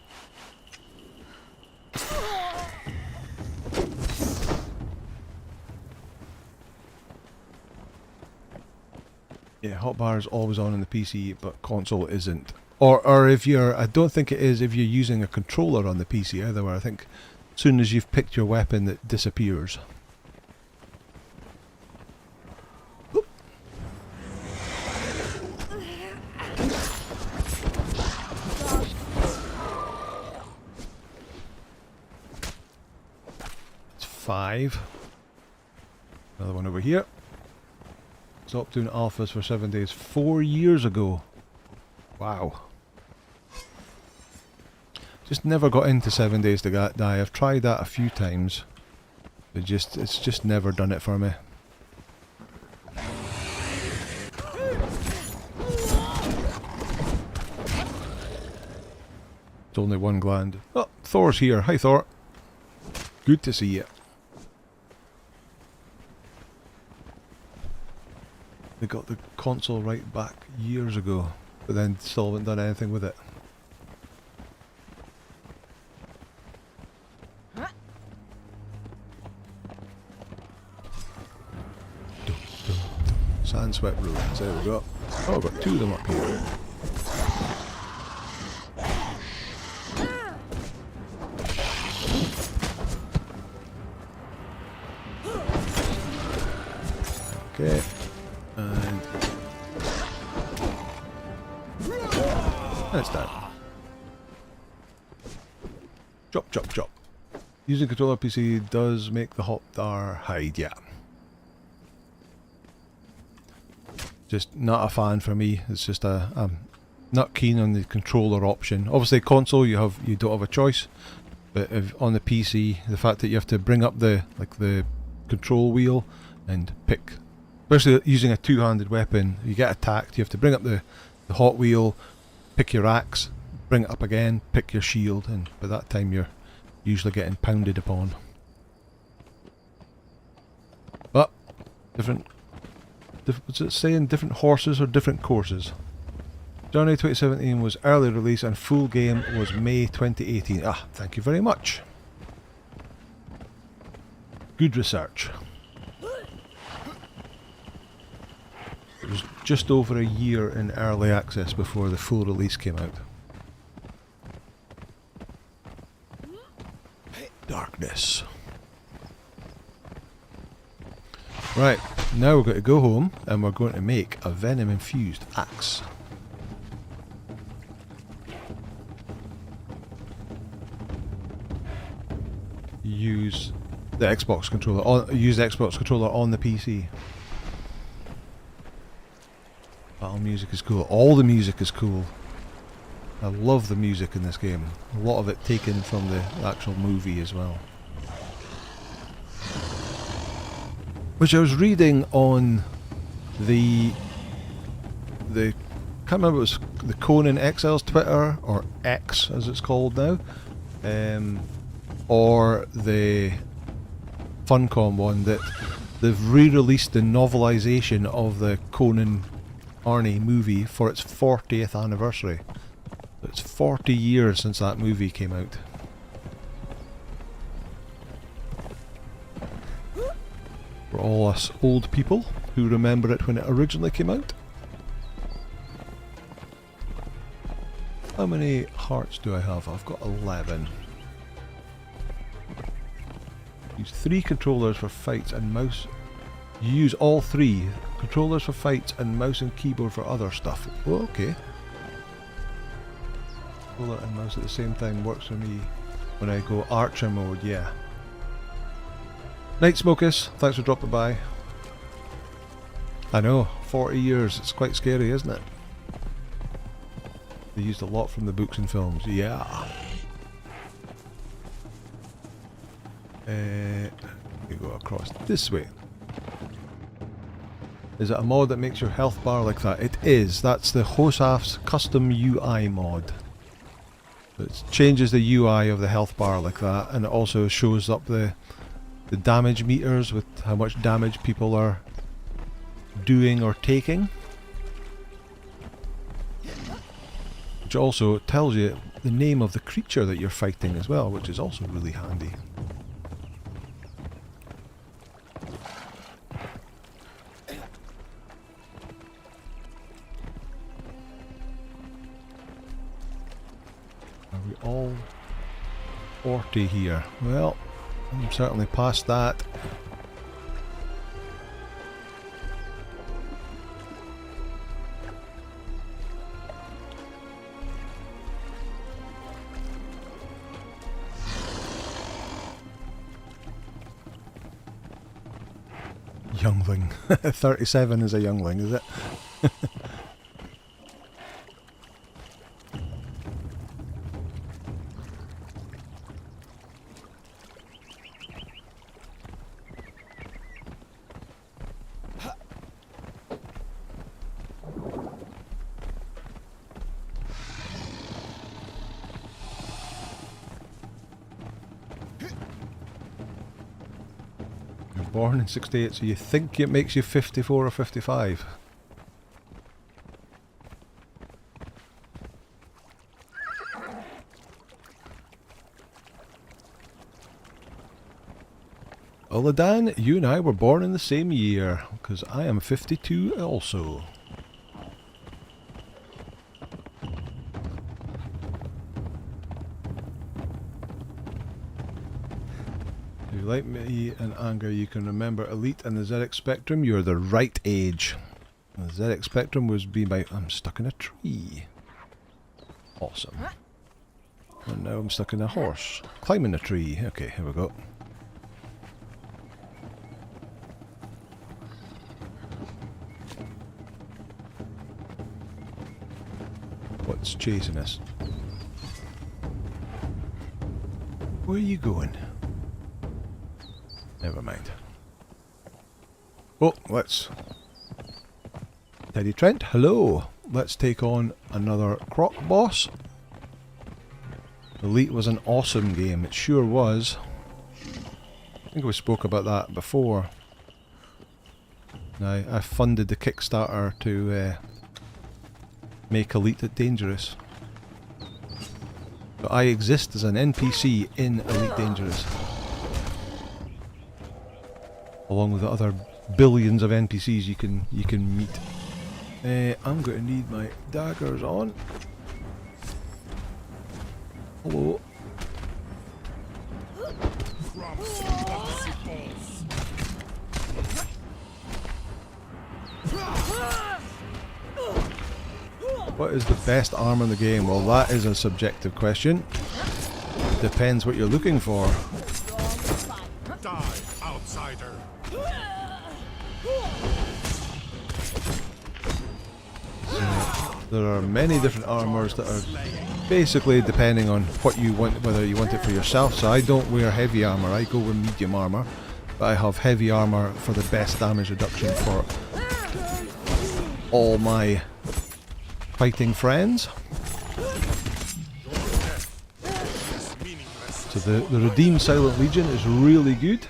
Yeah, hotbar is always on the PC, but console isn't. Or if you're, I don't think it is if you're using a controller on the PC either, where I think as soon as you've picked your weapon it disappears. Oop. It's 5. Another one over here. Stopped doing alphas for 7 days 4 years ago. Wow. Just never got into 7 days to die. I've tried that a few times. It's just never done it for me. It's only 1 gland. Oh, Thor's here. Hi Thor. Good to see you. They got the console right back years ago, but then still haven't done anything with it. Sand swept roads, there we go. Oh, I've got 2 of them up here. Okay. And it's done. Chop, chop, chop. Using controller PC does make the hotbar hide, yeah. Just not a fan for me. It's just I'm not keen on the controller option. Obviously, console you don't have a choice, but if on the PC, the fact that you have to bring up the control wheel and pick. Especially using a 2-handed weapon, you get attacked, you have to bring up the hot wheel, pick your axe, bring it up again, pick your shield, and by that time you're usually getting pounded upon. But, what's it saying? Different horses or different courses? January 2017 was early release and full game was May 2018. Ah, thank you very much. Good research. It was just over a year in early access before the full release came out. Darkness. Right, now we're going to go home and we're going to make a venom infused axe. Use the Xbox controller. Use the Xbox controller on the PC. Battle music is cool. All the music is cool. I love the music in this game. A lot of it taken from the actual movie as well. Which I was reading on the can't remember, it was the Conan Exiles Twitter, or X as it's called now, or the Funcom one, that they've re-released the novelisation of the Conan Arnie movie for its 40th anniversary. It's 40 years since that movie came out. For all us old people who remember it when it originally came out. How many hearts do I have? I've got 11. Use 3 controllers for fights and mouse. You use all 3 controllers for fights and mouse and keyboard for other stuff. Oh, okay. Controller and mouse at the same time works for me when I go archer mode, yeah. Night Smokus, thanks for dropping by. I know, 40 years, it's quite scary, isn't it? They used a lot from the books and films, yeah. We go across this way. Is it a mod that makes your health bar like that? It is. That's the Hosaf's custom UI mod. It changes the UI of the health bar like that, and it also shows up the damage meters with how much damage people are doing or taking. Which also tells you the name of the creature that you're fighting as well, which is also really handy. Are we all 40 here? Well, I'm certainly past that. Youngling. 37 is a youngling, is it? Born in 68, so you think it makes you 54 or 55. Oladan, you and I were born in the same year, because I am 52 also. Like me and anger, you can remember Elite and the ZX Spectrum. You're the right age. The ZX Spectrum was being by... I'm stuck in a tree. Awesome. And now I'm stuck in a horse. Climbing a tree. Okay, here we go. What's chasing us? Where are you going? Never mind. Oh, let's... Teddy Trent, hello! Let's take on another Croc boss. Elite was an awesome game, it sure was. I think we spoke about that before. I funded the Kickstarter to make Elite Dangerous. But I exist as an NPC in Elite Dangerous, along with the other billions of NPCs you can meet. I'm going to need my daggers on. Hello. What is the best armor in the game? Well, that is a subjective question. Depends what you're looking for. Die, outsider. There are many different armors that are basically depending on what you want, whether you want it for yourself. So I don't wear heavy armor, I go with medium armor, but I have heavy armor for the best damage reduction for all my fighting friends. So the Redeemed Silent Legion is really good.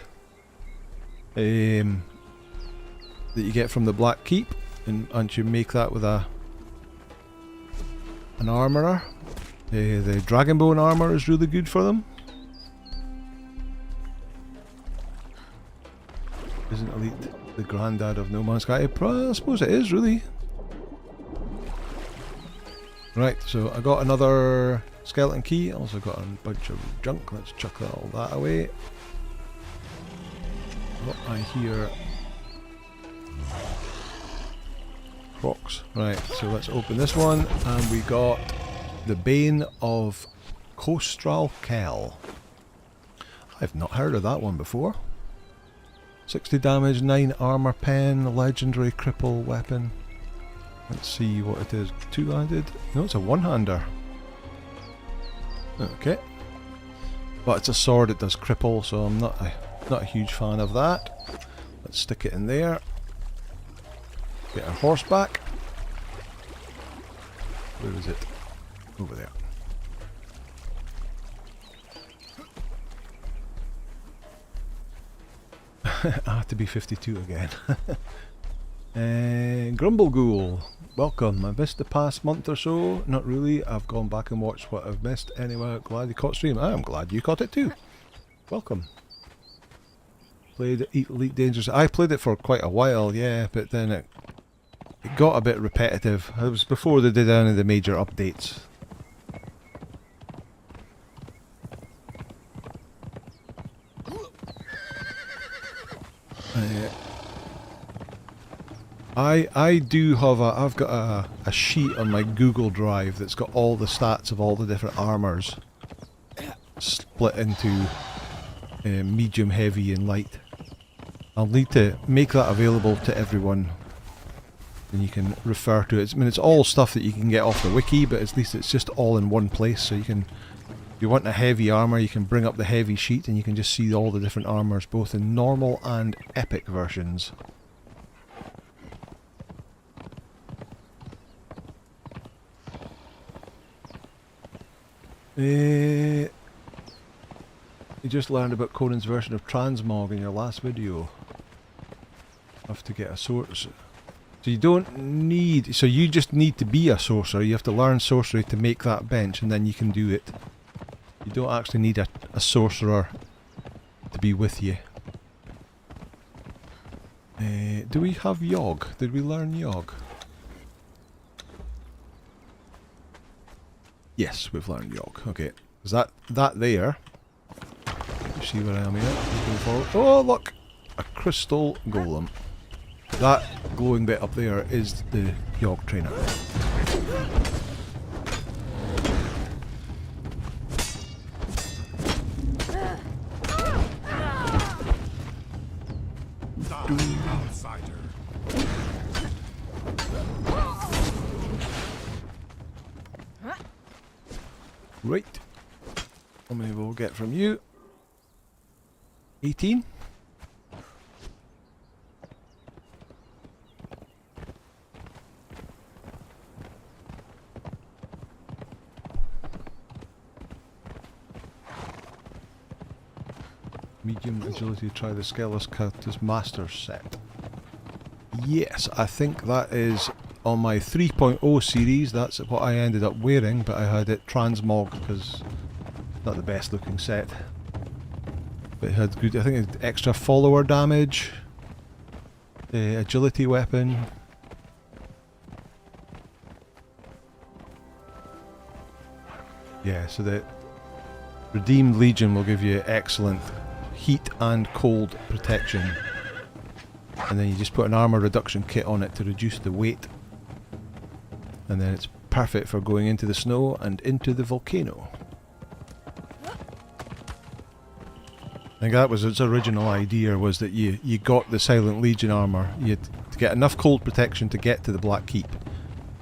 That you get from the Black Keep, and you make that with an armourer. The Dragonbone armour is really good for them. Isn't Elite the granddad of No Man's Sky? I suppose it is, really. Right, so I got another skeleton key. Also got a bunch of junk. Let's chuck all that away. What I hear... Crocs. Right, so let's open this one, and we got the Bane of Kostral Kell. I've not heard of that one before. 60 damage, 9 armor pen, legendary cripple weapon. Let's see what it is. Two-handed? No, it's a one-hander. Okay. But it's a sword, it does cripple, so I'm not a huge fan of that. Let's stick it in there. Get our horse back. Where is it? Over there. I have to be 52 again. Grumble Ghoul, welcome. I missed the past month or so. Not really. I've gone back and watched what I've missed. Anyway, glad you caught stream. I'm glad you caught it too. Welcome. Played Elite Dangerous. I played it for quite a while, yeah, but then it got a bit repetitive. It was before they did any of the major updates. I do have I've got a sheet on my Google Drive that's got all the stats of all the different armors split into medium, heavy and light. I'll need to make that available to everyone and you can refer to it. I mean, it's all stuff that you can get off the wiki, but at least it's just all in one place, so you can, if you want a heavy armor, you can bring up the heavy sheet and you can just see all the different armors, both in normal and epic versions. You just learned about Conan's version of transmog in your last video. Have to get a source. So you don't need, so you just need to be a sorcerer. You have to learn sorcery to make that bench and then you can do it. You don't actually need a sorcerer to be with you. Do we have Yogg? Did we learn Yogg? Yes, we've learned Yogg. Okay. Is that there? You see where I am here? Oh look! A crystal golem. That glowing bit up there is the Yogg trainer. Outsider. Right. How many will get from you? 18? Medium agility, try the Skelos Cactus Master set. Yes, I think that is on my 3.0 series. That's what I ended up wearing, but I had it transmog because not the best looking set. But it had good, I think it had extra follower damage, agility weapon. Yeah, so the Redeemed Legion will give you excellent heat and cold protection, and then you just put an armor reduction kit on it to reduce the weight, and then it's perfect for going into the snow and into the volcano. I think that was its original idea, was that you got the Silent Legion armor, you had to get enough cold protection to get to the Black Keep,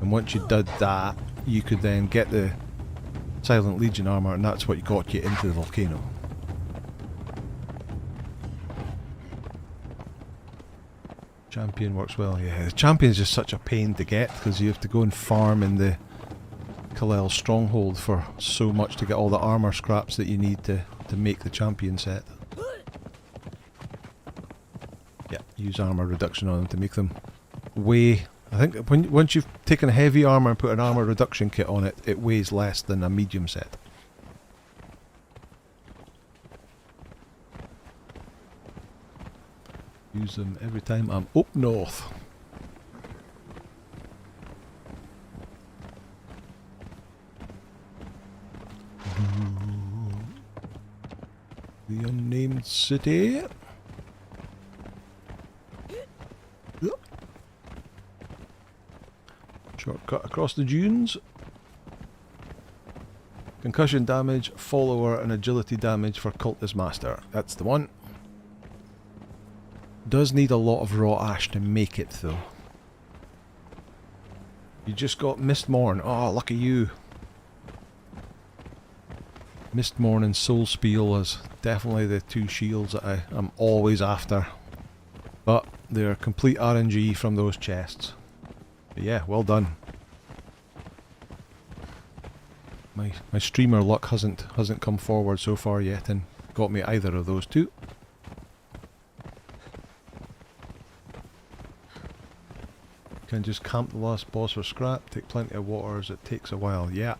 and once you did that you could then get the Silent Legion armor, and that's what got you into the volcano. Champion works well, yeah. The champion is just such a pain to get because you have to go and farm in the Kalel stronghold for so much to get all the armor scraps that you need to make the champion set. Yeah, use armor reduction on them to make them weigh. I think once you've taken a heavy armor and put an armor reduction kit on it, it weighs less than a medium set. Use them every time I'm up north. The unnamed city. Shortcut across the dunes. Concussion damage, follower and agility damage for Cultist Master. That's the one. Does need a lot of raw ash to make it though. You just got Mistmorn. Oh, lucky you. Mistmorn and Soul Spiel is definitely the two shields that I am always after. But they're complete RNG from those chests. But yeah, well done. My streamer luck hasn't come forward so far yet and got me either of those two. can just camp the last boss for scrap, take plenty of water as it takes a while, yeah.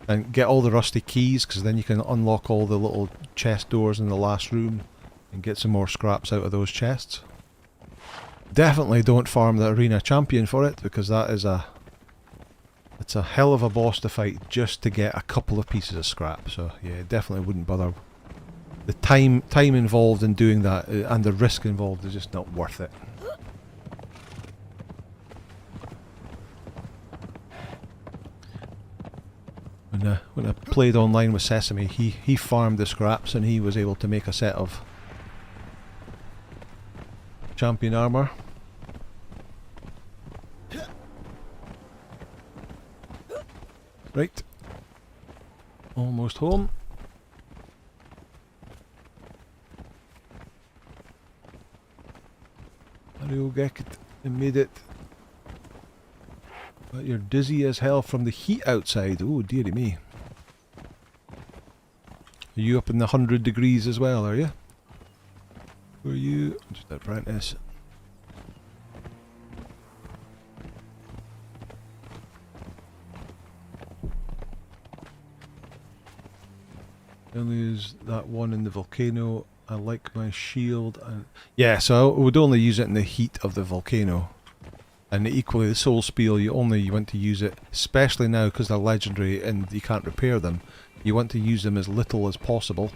And get all the rusty keys, because then you can unlock all the little chest doors in the last room and get some more scraps out of those chests. Definitely don't farm the arena champion for it, because that is it's a hell of a boss to fight just to get a couple of pieces of scrap. So yeah, definitely wouldn't bother. The time involved in doing that and the risk involved is just not worth it. When I played online with Sesame, he farmed the scraps and he was able to make a set of champion armor. Right. Almost home. You'll get it and made it. But you're dizzy as hell from the heat outside. Oh dearie me. Are you up in the 100 degrees as well, are you? Were you just an apprentice? Only use that one in the volcano. I like my shield. And yeah, so I would only use it in the heat of the volcano. And equally the soul spiel, you want to use it, especially now because they're legendary and you can't repair them. You want to use them as little as possible.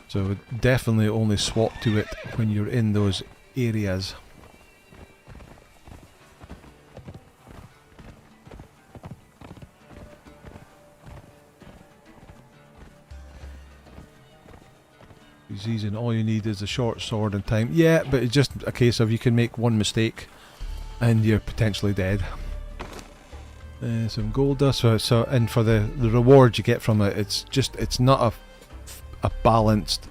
So definitely only swap to it when you're in those areas. And all you need is a short sword and time. Yeah, but it's just a case of you can make one mistake and you're potentially dead. Some gold dust. And for the rewards you get from it, it's not a balanced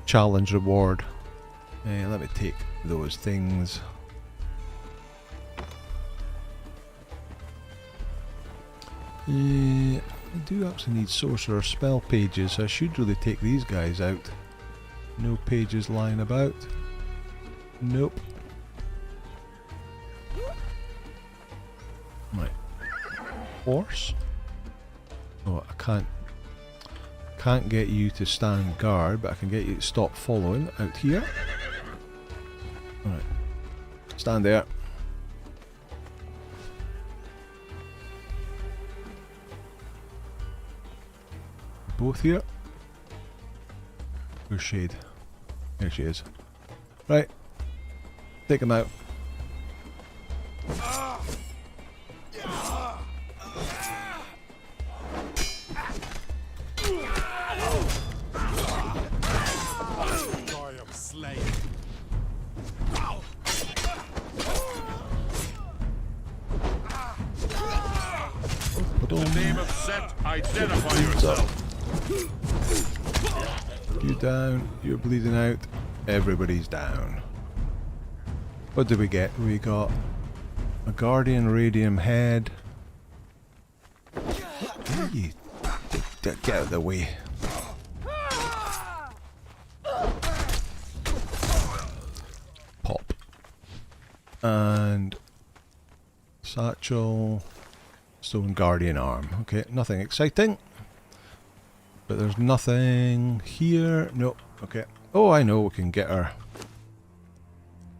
challenge reward. Let me take those things. I do actually need sorcerer spell pages, so I should really take these guys out. No pages lying about. Nope. Right. Horse. Oh, I can't get you to stand guard, but I can get you to stop following out here. Alright. Stand there. Both here. Where's Shade? There she is. Right. Take him out. I am slain. The Name of Set, identify yourself. You down, you're bleeding out, everybody's down. What did we get? We got a Guardian Radium head. You get out of the way. Pop. And satchel, stone Guardian arm. Okay, nothing exciting. But there's nothing here. Nope. Okay. Oh, I know we can get our...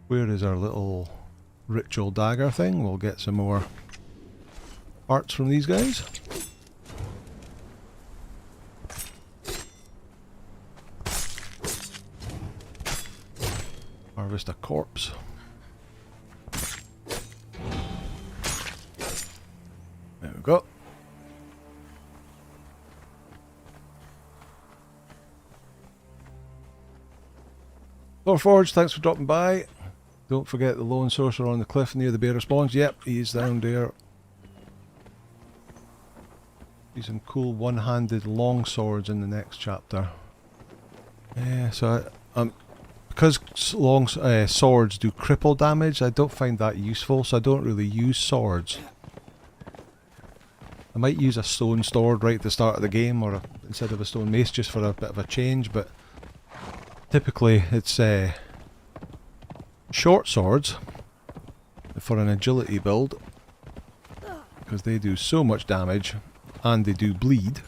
Where is our little ritual dagger thing? We'll get some more parts from these guys. Harvest a corpse. There we go. Lord Forge, thanks for dropping by. Don't forget the lone sorcerer on the cliff near the bearer spawns. Yep, he's down there. He's some cool one-handed long swords in the next chapter. Yeah, so because long swords do cripple damage, I don't find that useful, so I don't really use swords. I might use a stone sword right at the start of the game, or instead of a stone mace, just for a bit of a change, but typically it's short swords for an agility build, because they do so much damage and they do bleed.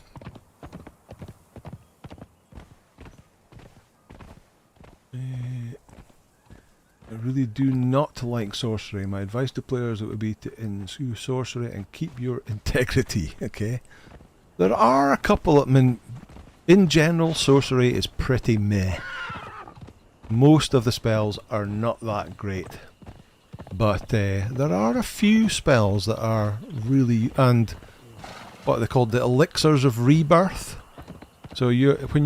I really do not like sorcery. My advice to players would be to ensue sorcery and keep your integrity. Okay, there are a couple of in general, sorcery is pretty meh. Most of the spells are not that great, but there are a few spells that are really, and what are they called, the elixirs of rebirth. So when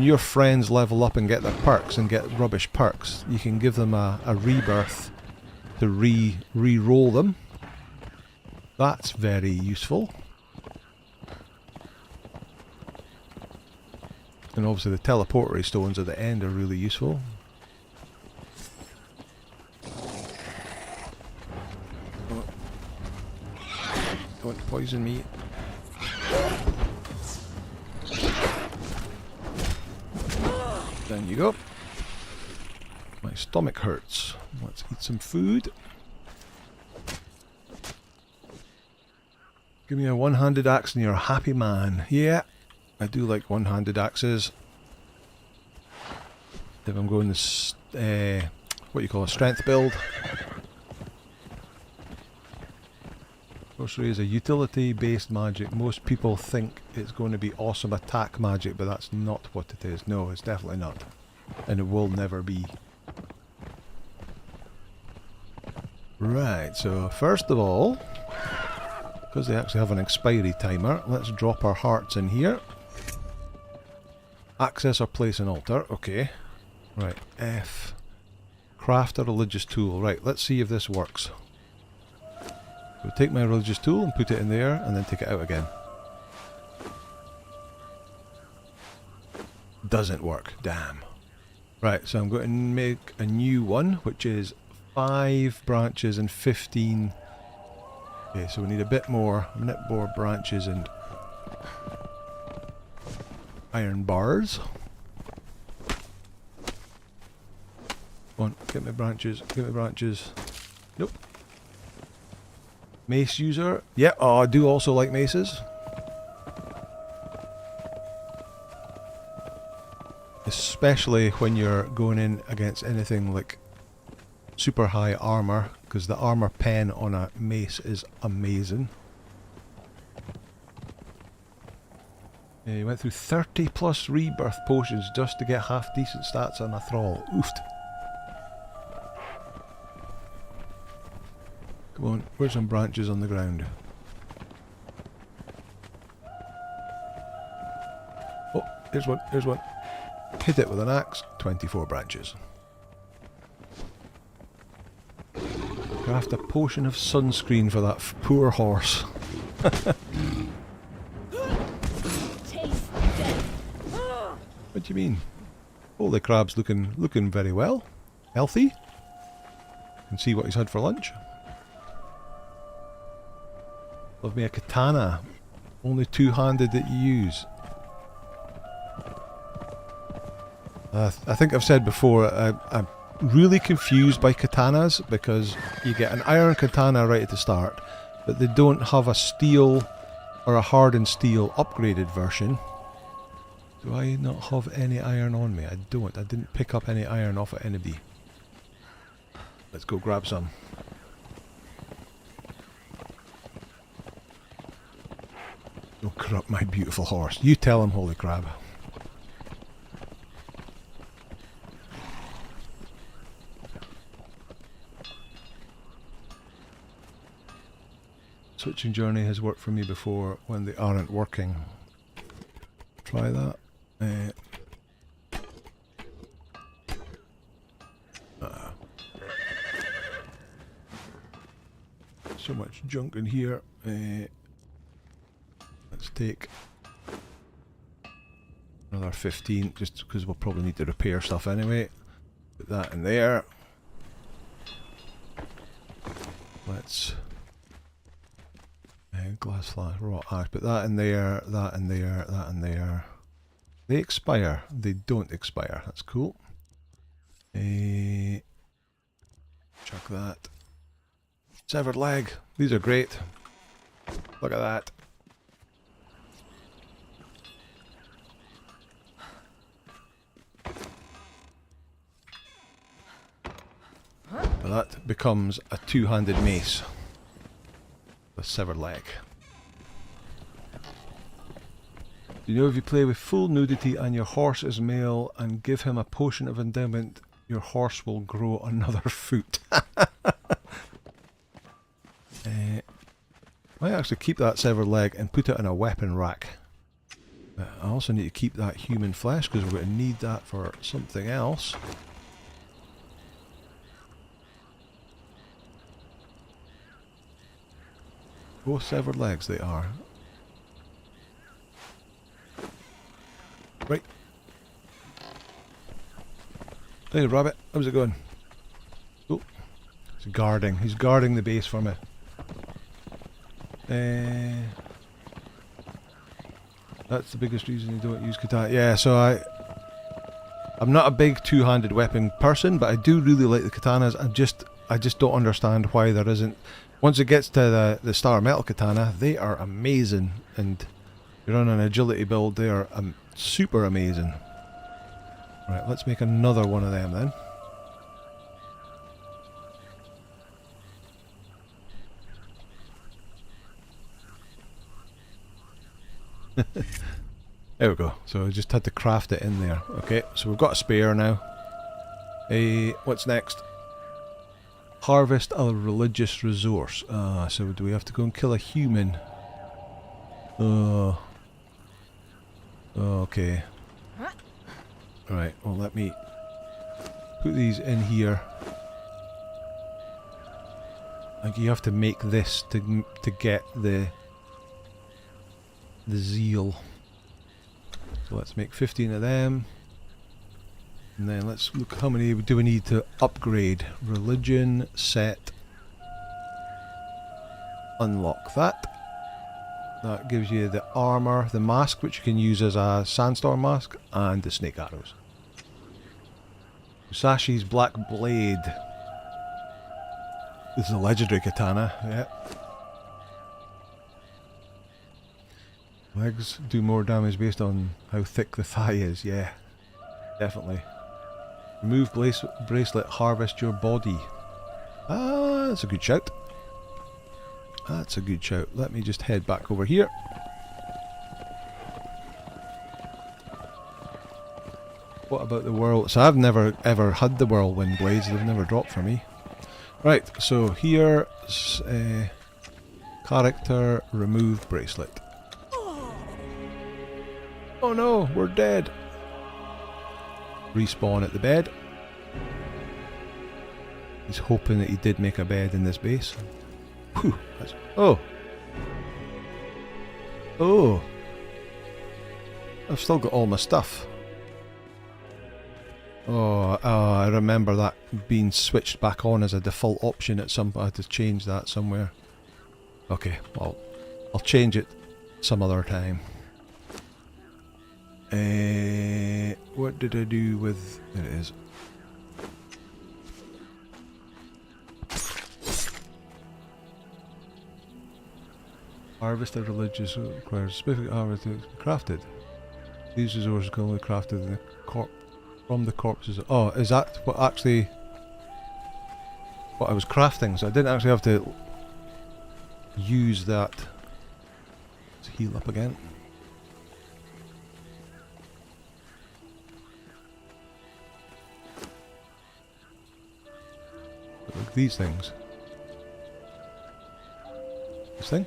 your friends level up and get their perks and get rubbish perks, you can give them a rebirth to re-roll them. That's very useful. And obviously the teleportory stones at the end are really useful. Don't poison me. Down you go. My stomach hurts. Let's eat some food. Give me a one-handed axe and you're a happy man. Yeah, I do like one-handed axes. If I'm going this, what you call a strength build. Sorcery is a utility-based magic. Most people think it's going to be awesome attack magic, but that's not what it is. No, it's definitely not. And it will never be. Right, so first of all, because they actually have an expiry timer, let's drop our hearts in here. Access or place an altar, okay. Right, F. Craft a religious tool. Right, let's see if this works. So take my religious tool and put it in there, and then take it out again. Doesn't work, damn. Right, so I'm going to make a new one, which is 5 branches and 15. Okay, so we need a bit more branches and iron bars. Come on, get my branches, get my branches. Nope. Mace user. Yeah, oh, I do also like maces. Especially when you're going in against anything like super high armor, because the armor pen on a mace is amazing. Yeah, you went through 30 plus rebirth potions just to get half decent stats on a thrall. Oofed. Come on, where's some branches on the ground? Oh, here's one, here's one. Hit it with an axe, 24 branches. Craft a potion of sunscreen for that poor horse. What do you mean? Holy crab's looking very well. Healthy. Can see what he's had for lunch. Love me a katana. Only two-handed that you use. I think I've said before, I'm really confused by katanas because you get an iron katana right at the start, but they don't have a steel or a hardened steel upgraded version. Do I not have any iron on me? I don't. I didn't pick up any iron off of anybody. Let's go grab some. Don't corrupt my beautiful horse. You tell him, holy crab. Switching journey has worked for me before when they aren't working. Try that. So much junk in here. Let's take another 15, just because we'll probably need to repair stuff anyway. Put that in there. Let's glass flask, raw ash. Put that in there, that in there, that in there. They expire. They don't expire. That's cool. Chuck Unlock that. Severed leg. These are great. Look at that. But that becomes a two-handed mace. The severed leg. You know, if you play with full nudity and your horse is male and give him a potion of endowment, your horse will grow another foot. I might actually keep that severed leg and put it in a weapon rack. I also need to keep that human flesh because we're going to need that for something else. Both severed legs they are. Right. Hey rabbit, how's it going? Oh, he's guarding. He's guarding the base for me. That's the biggest reason you don't use katana. Yeah, so I'm not a big two-handed weapon person, but I do really like the katanas. I just don't understand why there isn't. Once it gets to the Star Metal Katana, they are amazing, and you're on an agility build, they are super amazing. Right, let's make another one of them then. There we go. So I just had to craft it in there. Okay, so we've got a spare now. What's next? Harvest a religious resource. So do we have to go and kill a human? Okay. Right, well let me put these in here. Like you have to make this to get the zeal. So let's make 15 of them. And then let's look how many do we need to upgrade. Religion, set. Unlock that. That gives you the armor, the mask, which you can use as a sandstorm mask, and the snake arrows. Musashi's Black Blade. This is a legendary katana, yeah. Legs do more damage based on how thick the thigh is, yeah. Definitely. Remove bracelet, harvest your body. Ah, that's a good shout. That's a good shout. Let me just head back over here. What about the world? So I've never ever had the whirlwind blades. They've never dropped for me. Right, so here, character, remove bracelet. Oh no, we're dead. Respawn at the bed. He's hoping that he did make a bed in this base. Whew, oh. Oh. I've still got all my stuff. Oh, I remember that being switched back on as a default option at some point. I had to change that somewhere. Okay, well, I'll change it some other time. What did I do with... There it is. Harvest a religious requires specific harvest to be crafted. These resources can only be crafted in the from the corpses. Oh, is that what actually... what I was crafting? So I didn't actually have to use that. Let's heal up again. Like these things. This thing?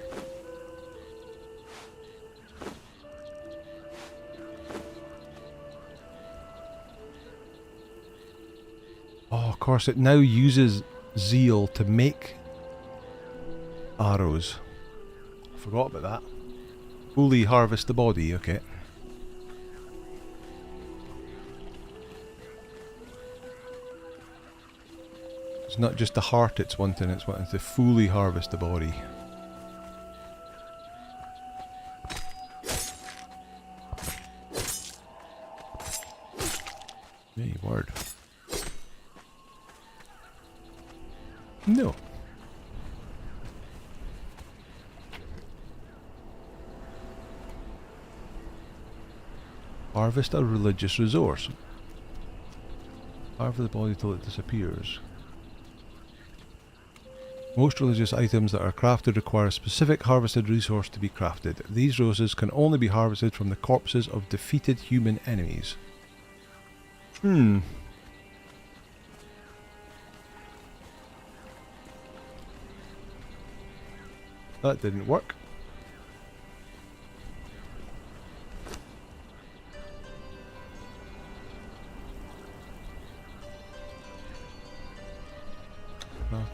Oh, of course, it now uses zeal to make arrows. I forgot about that. Fully harvest the body, okay. It's not just the heart it's wanting to fully harvest the body. Hey, word. No. Harvest a religious resource. Harvest the body till it disappears. Most religious items that are crafted require a specific harvested resource to be crafted. These roses can only be harvested from the corpses of defeated human enemies. That didn't work.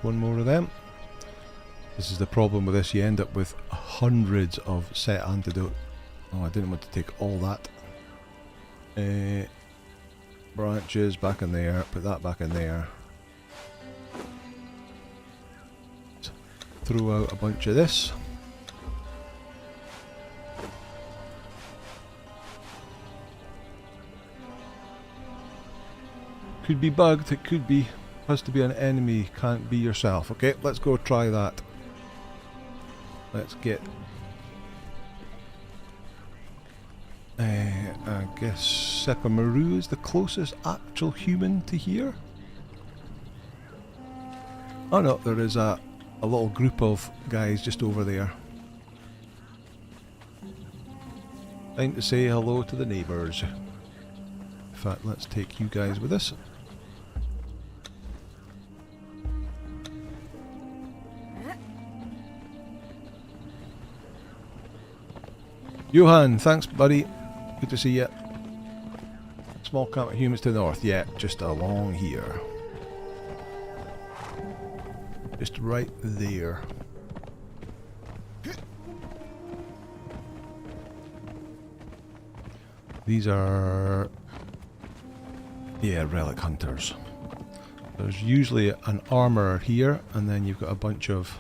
One more of them. This is the problem with this, you end up with hundreds of set antidote. Oh, I didn't want to take all that. Branches back in there, put that back in there. Throw out a bunch of this. Could be bugged, it could be. Has to be an enemy, can't be yourself. Okay, let's go try that. Let's get... I guess Sepamaru is the closest actual human to here. Oh no, there is a little group of guys just over there. Time to say hello to the neighbours. In fact, let's take you guys with us. Johan, thanks buddy. Good to see you. Small camp of humans to the north. Yeah, just along here. Just right there. These are... yeah, relic hunters. There's usually an armourer here, and then you've got a bunch of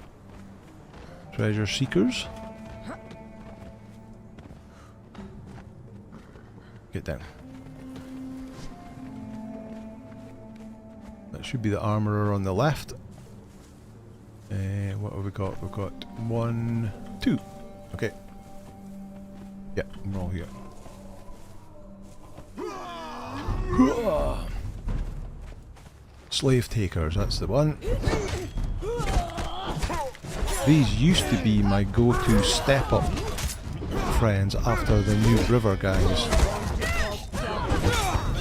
treasure seekers. Get down. That should be the armourer on the left. What have we got? We've got 1, 2. Okay. Yeah, we're all here. Slave takers, that's the one. These used to be my go-to step-up friends after the new river guys.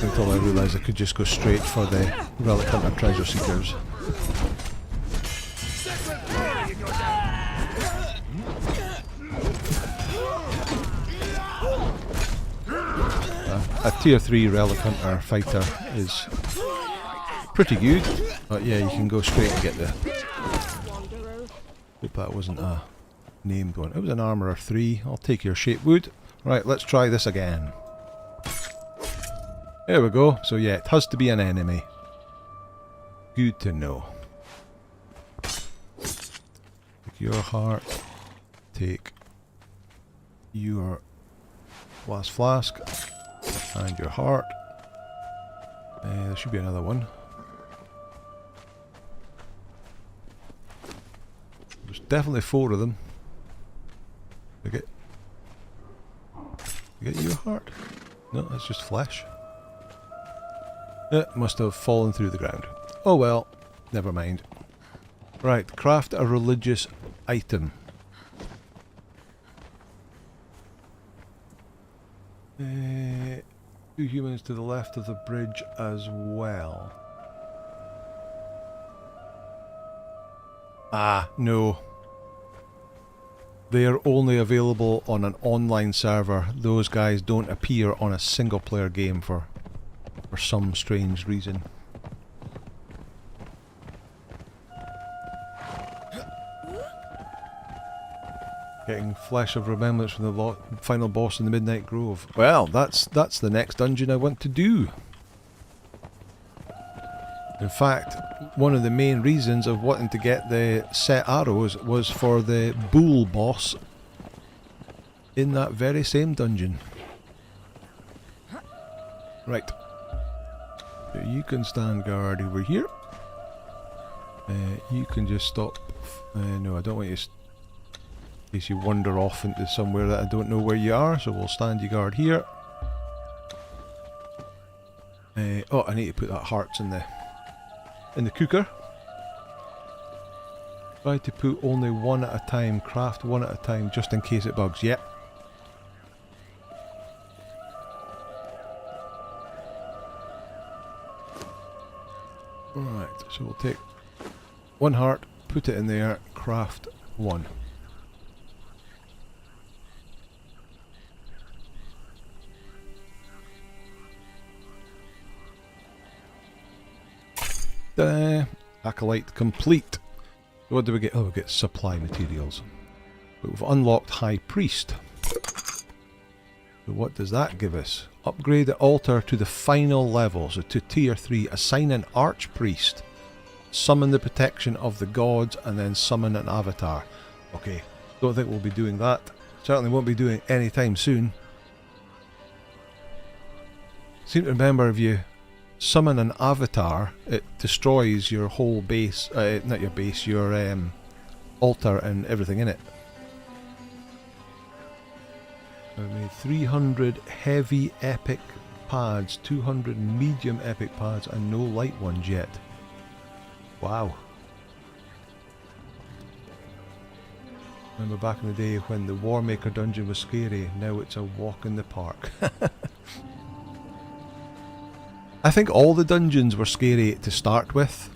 Until I realised I could just go straight for the relic hunter treasure seekers. A tier 3 relic hunter fighter is pretty good, but yeah, you can go straight and get the... hope that wasn't a named one. It was an armourer 3. I'll take your shape wood. Right, let's try this again. There we go. So yeah, it has to be an enemy. Good to know. Take your heart. Take your last flask. And your heart. There should be another one. There's definitely 4 of them. Take it. Get your heart. No, that's just flesh. It must have fallen through the ground. Oh well, never mind. Right, craft a religious item. 2 humans to the left of the bridge as well. Ah, no. They are only available on an online server. Those guys don't appear on a single player game for some strange reason. Getting Flesh of Remembrance from the final boss in the Midnight Grove. Well, that's the next dungeon I want to do. In fact, one of the main reasons of wanting to get the set arrows was for the bull boss in that very same dungeon. Right. So you can stand guard over here. You can just stop. No, I don't want you in case you wander off into somewhere that I don't know where you are, so we'll stand you guard here. Oh, I need to put that hearts in the cooker. Try to put only one at a time, craft one at a time, just in case it bugs. Yep. Alright, so we'll take one heart, put it in there, craft one. Acolyte complete. What do we get? Oh, we get supply materials. But we've unlocked High Priest. So what does that give us? Upgrade the altar to the final level, so to tier 3. Assign an Archpriest. Summon the protection of the gods, and then summon an avatar. Okay, don't think we'll be doing that. Certainly won't be doing it anytime soon. Seem to remember if you summon an avatar, it destroys your whole base, not your base, your altar and everything in it. I made 300 heavy epic pads, 200 medium epic pads, and no light ones yet. Wow. Remember back in the day when the Warmaker dungeon was scary, now it's a walk in the park. I think all the dungeons were scary to start with.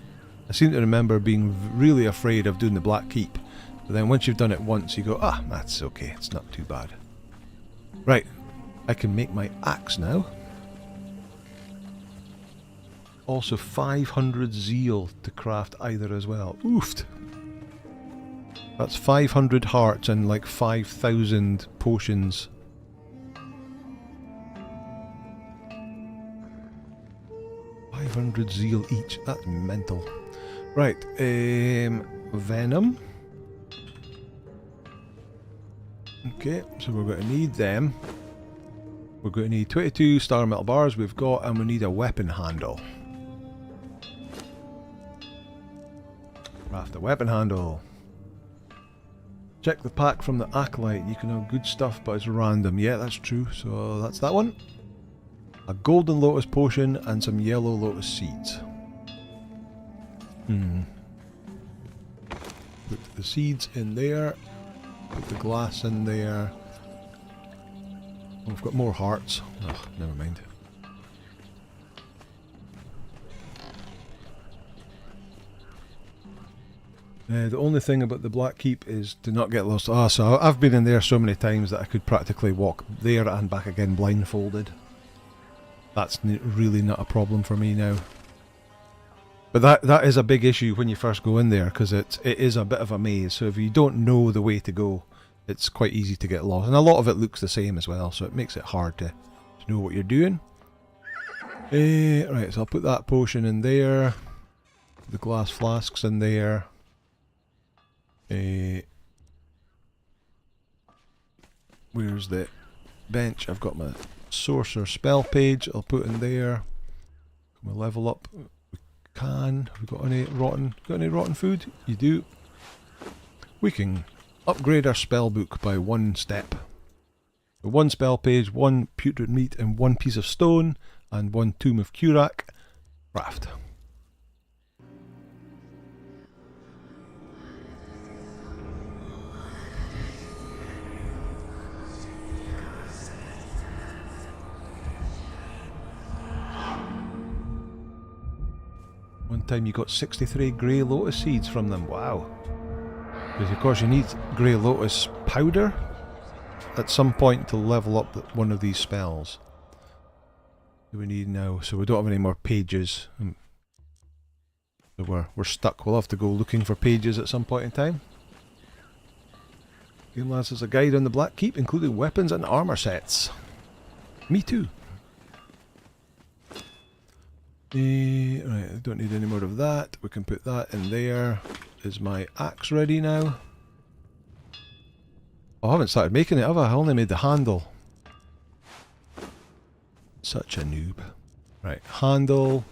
I seem to remember being really afraid of doing the Black Keep. But then once you've done it once, you go, ah, that's okay, it's not too bad. Right, I can make my axe now. Also 500 zeal to craft either as well. Oofed! That's 500 hearts and like 5,000 potions. Zeal each. That's mental. Right, venom. Okay, so we're going to need them. We're going to need 22 star metal bars we've got, and we need a weapon handle. Craft a weapon handle. Check the pack from the Acolyte. You can have good stuff, but it's random. Yeah, that's true. So that's that one. A golden lotus potion and some yellow lotus seeds. Put the seeds in there. Put the glass in there. Oh, we've got more hearts. Oh, never mind. The only thing about the Black Keep is to not get lost. Ah, so I've been in there so many times that I could practically walk there and back again blindfolded. That's really not a problem for me now. But that is a big issue when you first go in there, because it is a bit of a maze. So if you don't know the way to go, it's quite easy to get lost. And a lot of it looks the same as well, so it makes it hard to know what you're doing. Right, so I'll put that potion in there. The glass flasks in there. Where's the bench? I've got my sorcerer spell page. I'll put in there. Can we level up? We can. Have we got any rotten food? You do. We can upgrade our spell book by one step. One spell page, one putrid meat, and one piece of stone, and one tomb of Curak. Craft. One time you got 63 grey lotus seeds from them. Wow. Because of course you need grey lotus powder at some point to level up one of these spells. Do we need now? So we don't have any more pages. So we're stuck. We'll have to go looking for pages at some point in time. Game Lads has a guide on the Black Keep, including weapons and armour sets. Me too. Right, I don't need any more of that. We can put that in there. Is my axe ready now? Oh, I haven't started making it, have I? I only made the handle. Such a noob. Right, handle.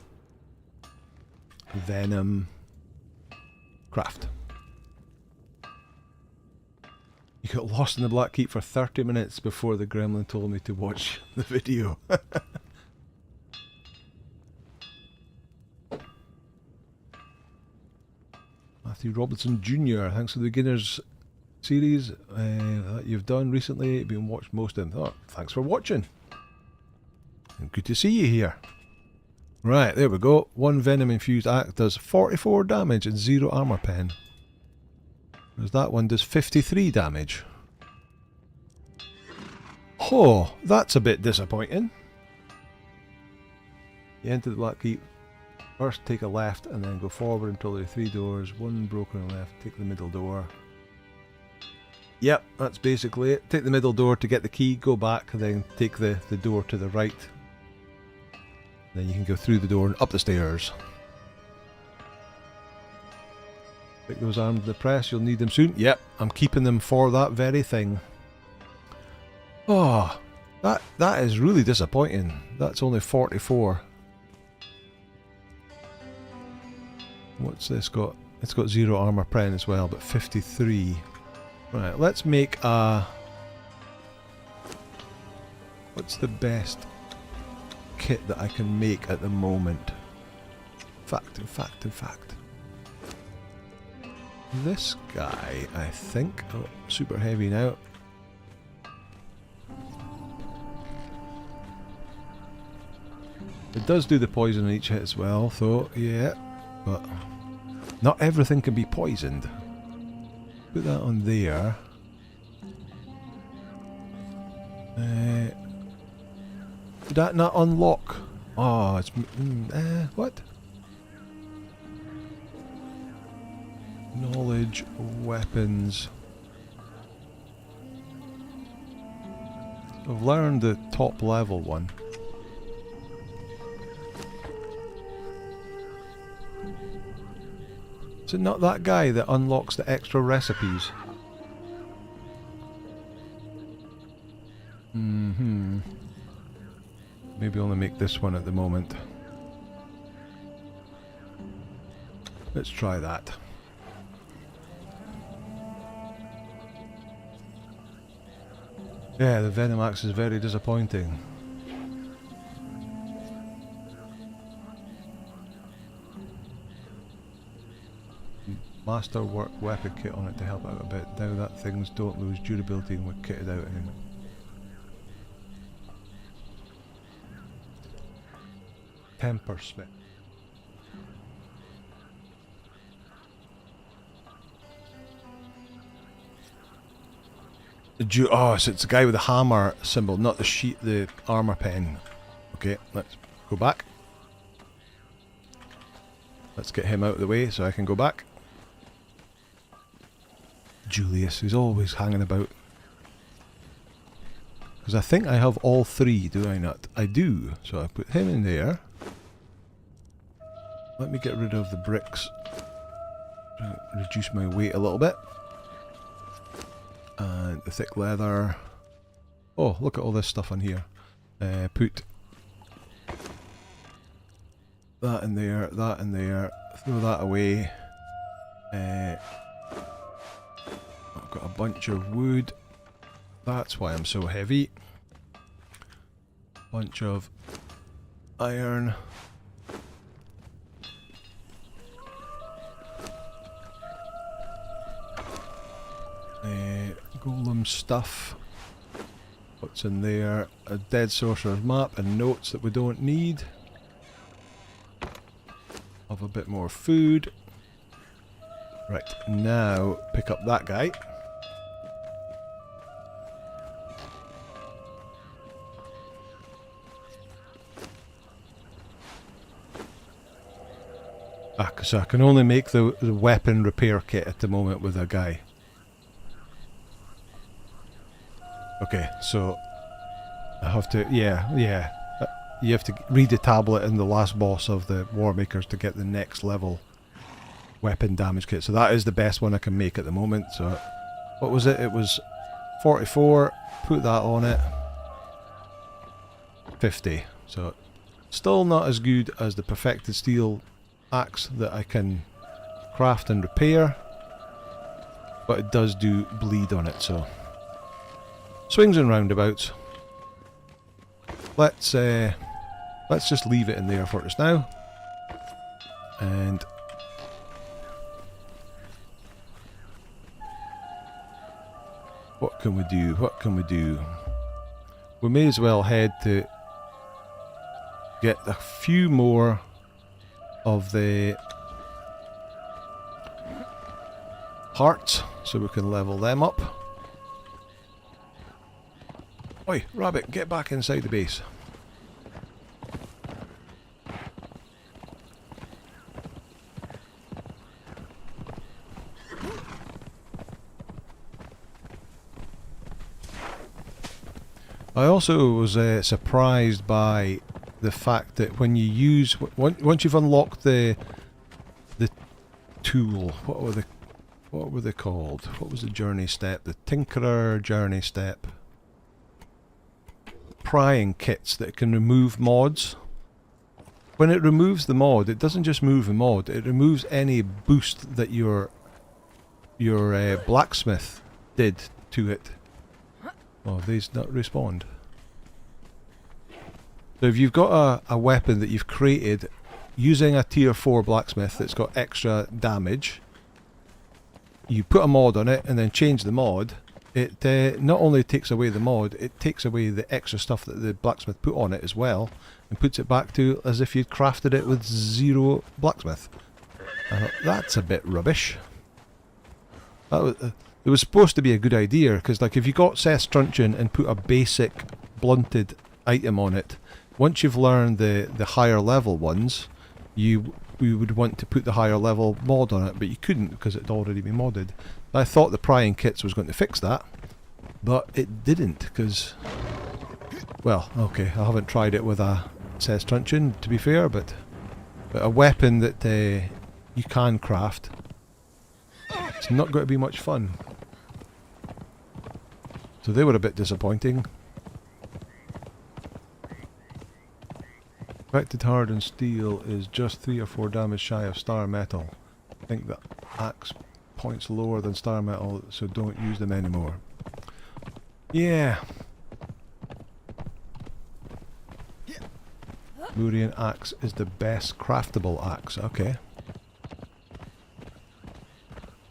Venom. Craft. You got lost in the Black Keep for 30 minutes before the gremlin told me to watch the video. Matthew Robinson Jr., thanks for the beginners series that you've done recently. Been watched most of them. Oh, thanks for watching. And good to see you here. Right, there we go. One venom infused axe does 44 damage and 0 armor pen. Whereas that one does 53 damage. Oh, that's a bit disappointing. You enter the Black Keep. First take a left and then go forward until there are 3 doors. One broken on the left. Take the middle door. Yep, that's basically it. Take the middle door to get the key. Go back and then take the door to the right. Then you can go through the door and up the stairs. Pick those arms to the press, you'll need them soon. Yep, I'm keeping them for that very thing. Oh, that is really disappointing. That's only 44. What's this got? It's got 0 armor pen as well, but 53. Right, let's make a... What's the best kit that I can make at the moment? In fact. This guy, I think. Oh, super heavy now. It does do the poison on each hit as well, though, yeah. But not everything can be poisoned. Put that on there. Did that not unlock? Oh, it's... what? Knowledge, weapons. I've learned the top level one. Is it not that guy that unlocks the extra recipes? Maybe only make this one at the moment. Let's try that. Yeah, the Venom Axe is very disappointing. Masterwork weapon kit on it to help out a bit. Now that things don't lose durability and we're kitted out in. Temper Smith. Oh, so it's the guy with the hammer symbol, not the sheet, the armor pen. Okay, let's go back. Let's get him out of the way so I can go back. Julius, who's always hanging about. Because I think I have all 3, do I not? I do. So I put him in there. Let me get rid of the bricks. Reduce my weight a little bit. And the thick leather. Oh, look at all this stuff on here. Put that in there, that in there. Throw that away. I've got a bunch of wood. That's why I'm so heavy. Bunch of iron. Golem stuff. What's in there? A dead sorcerer's map and notes that we don't need. Have a bit more food. Right, now pick up that guy. So I can only make the weapon repair kit at the moment with a guy. Okay, so I have to, yeah. You have to read the tablet in the last boss of the War Makers to get the next level weapon damage kit. So that is the best one I can make at the moment. So what was it? It was 44. Put that on it. 50. So still not as good as the Perfected Steel axe that I can craft and repair, but it does do bleed on it, so swings and roundabouts. Let's just leave it in there for us now, and what can we do? What can we do? We may as well head to get a few more of the hearts so we can level them up. Oi, rabbit, get back inside the base. I also was surprised by the fact that when you use once you've unlocked the tool, what were they called? What was the journey step? The Tinkerer journey step. Prying kits that can remove mods. When it removes the mod, it doesn't just move the mod; it removes any boost that your blacksmith did to it. Oh, these not respawned. So if you've got a weapon that you've created using a tier 4 blacksmith that's got extra damage, you put a mod on it and then change the mod, it not only takes away the mod, it takes away the extra stuff that the blacksmith put on it as well, and puts it back to as if you'd crafted it with 0 blacksmith. I thought, that's a bit rubbish. That was, it was supposed to be a good idea, because like if you got Seth's truncheon and put a basic blunted item on it, once you've learned the higher level ones, you would want to put the higher level mod on it, but you couldn't because it had already been modded. I thought the prying kits was going to fix that, but it didn't, because, well, okay, I haven't tried it with a Seth's truncheon, to be fair, but a weapon that you can craft, it's not going to be much fun. So they were a bit disappointing. Affected hardened steel is just 3 or 4 damage shy of star metal. I think the axe points lower than star metal, so don't use them anymore. Yeah. Murian axe is the best craftable axe. Okay.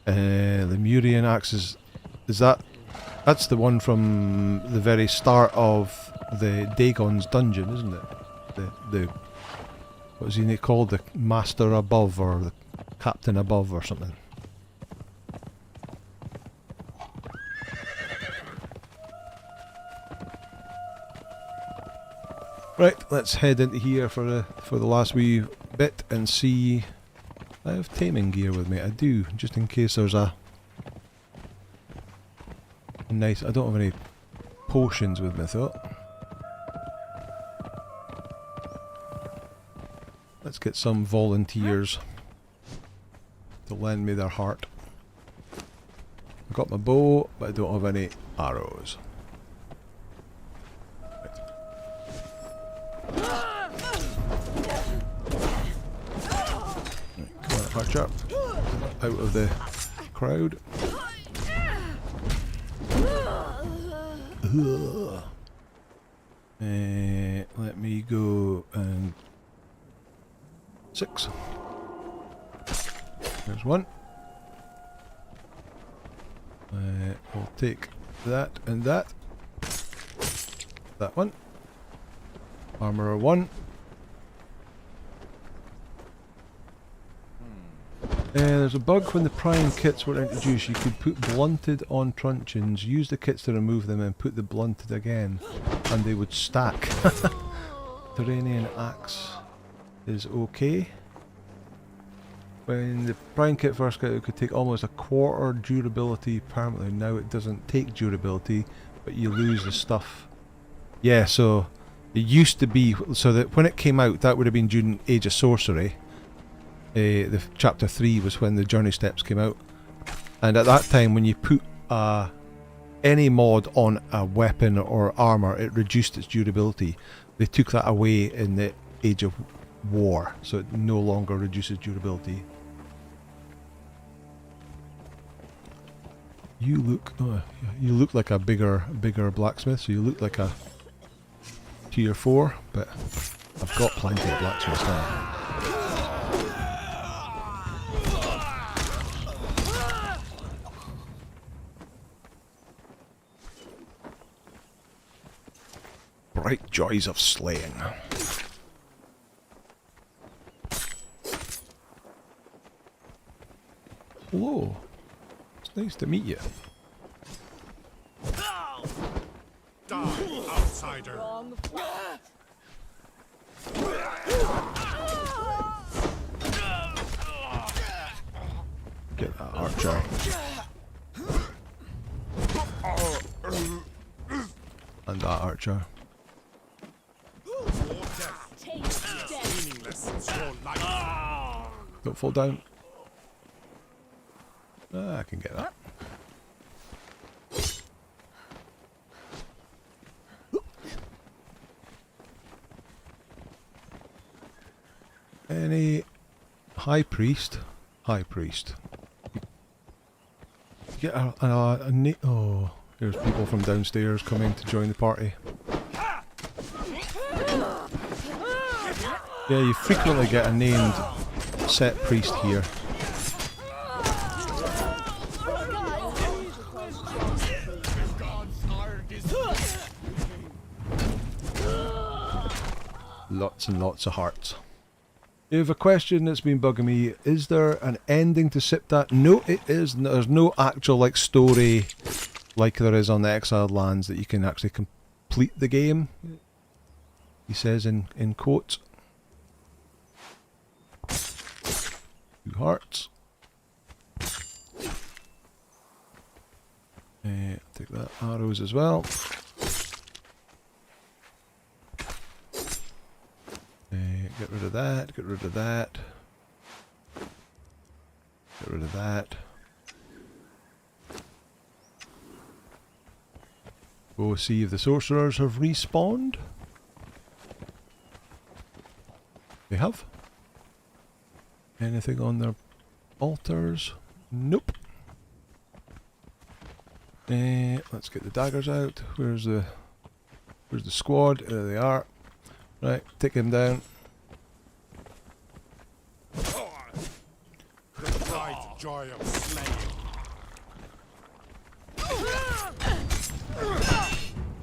The Murian axe is that's the one from the very start of the Dagon's dungeon, isn't it? The what was he called? The Master Above or the Captain Above or something. Right, let's head into here for the last wee bit and see. I have taming gear with me. I do, just in case there's a nice. I don't have any potions with me, though. Let's get some volunteers to lend me their heart. I've got my bow, but I don't have any arrows. Right. Come on, archer. Out of the crowd. Let me go and 6. There's one. I'll take that and that. That one. Armorer 1. There's a bug when the prying kits were introduced. You could put blunted on truncheons, use the kits to remove them and put the blunted again, and they would stack. Terranian axe is okay. When the prying kit first came out, it could take almost a quarter durability permanently. Now it doesn't take durability, but you lose the stuff. Yeah, so it used to be, so that when it came out, that would have been during Age of Sorcery. The chapter 3 was when the journey steps came out, and at that time when you put any mod on a weapon or armor, it reduced its durability. They took that away in the Age of War, so it no longer reduces durability. You look like a bigger blacksmith, so you look like a tier 4, but I've got plenty of blacksmiths now. Bright joys of slaying. Hello. It's nice to meet you. Die, outsider. Get that archer. And that archer. Meaningless is your life. Don't fall down. Ah, I can get that. Any high priest? High priest. Get oh, there's people from downstairs coming to join the party. Yeah, you frequently get a named set priest here. Lots and lots of hearts. You have a question that's been bugging me. Is there an ending to Siptat? No, it is. There's no actual like story like there is on the Exiled Lands that you can actually complete the game. He says in quotes. 2 hearts. Take that. Arrows as well. Get rid of that, get rid of that. Get rid of that. Go see if the sorcerers have respawned. They have. Anything on their altars? Nope. Let's get the daggers out. Where's the squad? There they are. Right, take him down. The bright joy of slaying.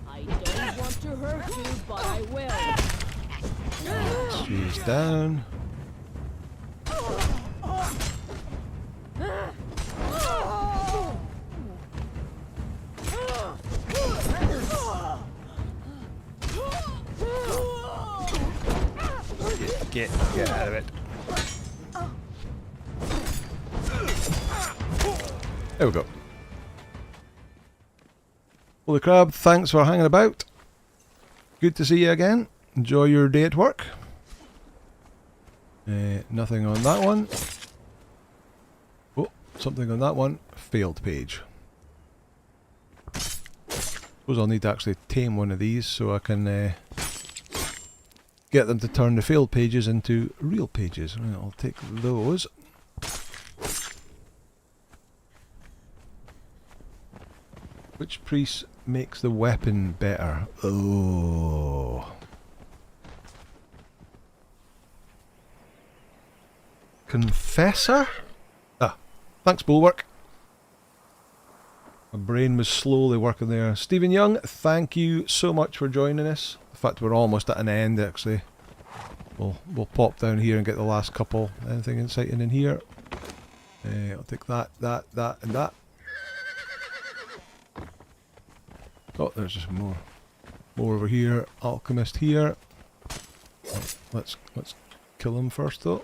I don't want to hurt you, but I will. She's down. Get out of it. There we go. Well, the crab, thanks for hanging about. Good to see you again. Enjoy your day at work. Nothing on that one. Oh, something on that one. Failed page. Suppose I'll need to actually tame one of these so I can get them to turn the failed pages into real pages. Right, I'll take those. Which priest makes the weapon better? Oh. Confessor? Ah, thanks, Bulwark. My brain was slowly working there. Stephen Young, thank you so much for joining us. In fact, we're almost at an end, actually. We'll pop down here and get the last couple. Anything exciting in here? I'll take that, and that. Oh, there's just more over here. Alchemist here. Let's kill him first, though.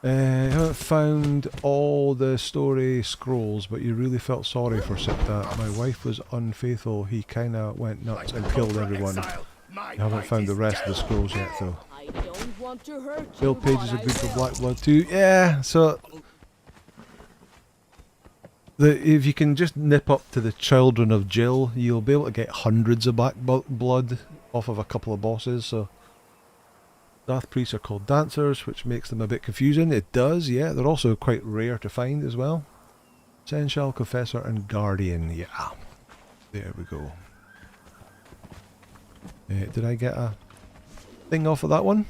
I haven't found all the story scrolls, but you really felt sorry for Siptat. My wife was unfaithful. He kinda went nuts and killed everyone. I haven't found the rest of the scrolls yet, though. I don't want to hurt you, Build pages but are good I for will. Black Blood too. Yeah, so if you can just nip up to the Children of Jill, you'll be able to get hundreds of Black Blood off of a couple of bosses. So Zath priests are called dancers, which makes them a bit confusing. It does, yeah. They're also quite rare to find as well. Seneschal, Confessor, and Guardian. Yeah. There we go. Did I get a thing off of that one?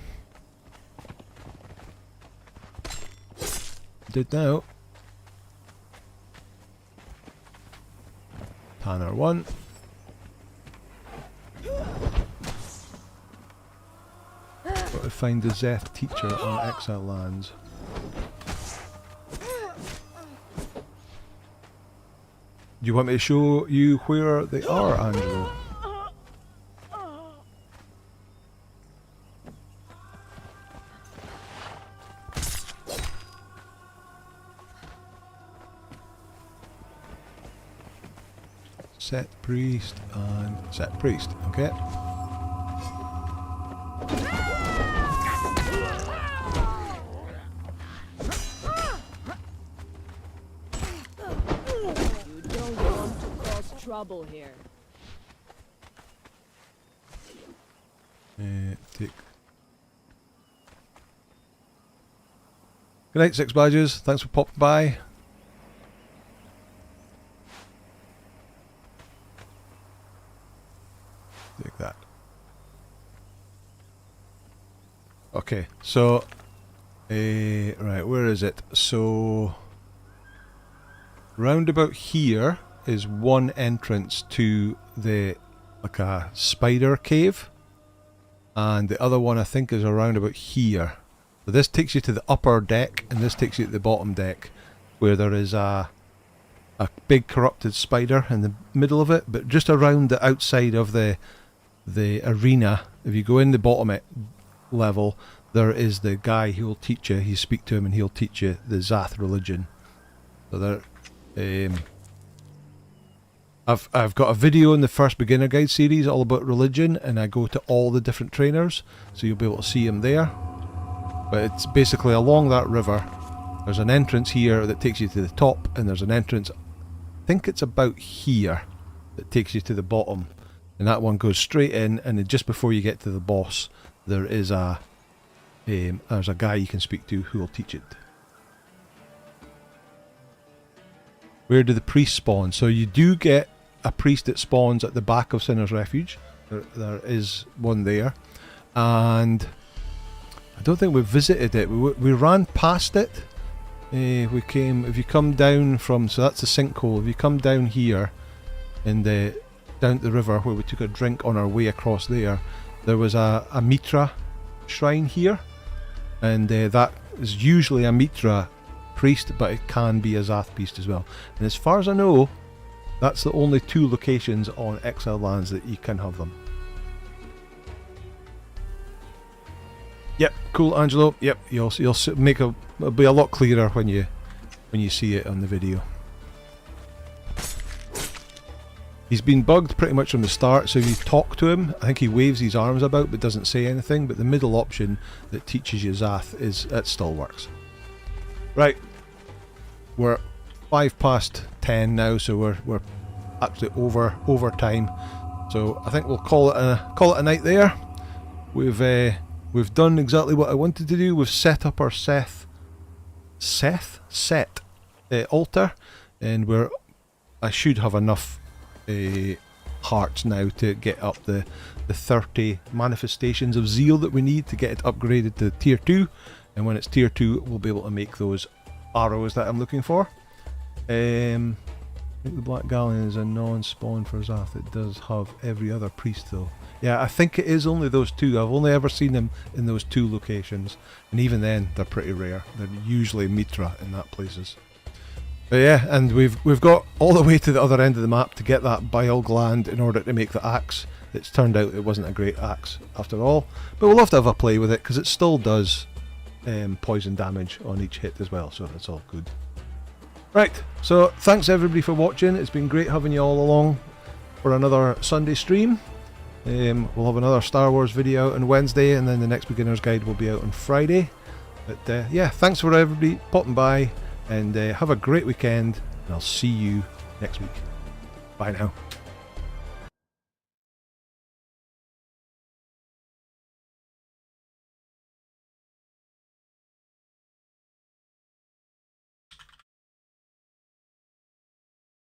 Did now. Tanner 1. Got to find the Zeth teacher on Exile lands. Do you want me to show you where they are, Angelo? Set priest and set priest, okay. You don't want to cause trouble here. Take. Good night, 6 badges. Thanks for popping by. Take that. Okay, so right, where is it? So round about here is one entrance to the like a spider cave, and the other one I think is around about here. So this takes you to the upper deck, and this takes you to the bottom deck, where there is a big corrupted spider in the middle of it. But just around the outside of the arena, if you go in the bottom level, there is the guy who will teach you. You speak to him and he'll teach you the Zath religion. So there, I've got a video in the first beginner guide series all about religion, and I go to all the different trainers, so you'll be able to see them there. But it's basically along that river. There's an entrance here that takes you to the top, and there's an entrance, I think it's about here, that takes you to the bottom. And that one goes straight in, and then just before you get to the boss, there is there's a guy you can speak to who will teach it. Where do the priests spawn? So you do get a priest that spawns at the back of Sinner's Refuge. There is one there, and I don't think we visited it. We ran past it. We came. If you come down from, so that's a sinkhole. If you come down here, down the river where we took a drink on our way across there was a Mitra shrine here, and that is usually a Mitra priest, but it can be a Zath priest as well. And as far as I know, that's the only 2 locations on Exile lands that you can have them. Yep, cool, Angelo. Yep, you'll make it'll be a lot clearer when you see it on the video. He's been bugged pretty much from the start, so if you talk to him, I think he waves his arms about but doesn't say anything, but the middle option that teaches you Zath it still works. Right, we're 10:05 now, so we're actually over time. So I think we'll call it a night there. We've done exactly what I wanted to do. We've set up our set altar, and I should have enough hearts now to get up the 30 manifestations of zeal that we need to get it upgraded to tier 2, and when it's tier 2 we'll be able to make those arrows that I'm looking for. I think the Black Galleon is a non-spawn for Zath. It does have every other priest though. Yeah, I think it is only those 2. I've only ever seen them in those 2 locations, and even then they're pretty rare. They're usually Mitra in that places. But yeah, and we've got all the way to the other end of the map to get that bile gland in order to make the axe. It's turned out it wasn't a great axe after all, but we'll have to have a play with it because it still does poison damage on each hit as well, so that's all good. Right, so thanks everybody for watching. It's been great having you all along for another Sunday stream. We'll have another Star Wars video out on Wednesday, and then the next beginner's guide will be out on Friday. But yeah, thanks for everybody popping by, and have a great weekend, and I'll see you next week. Bye now.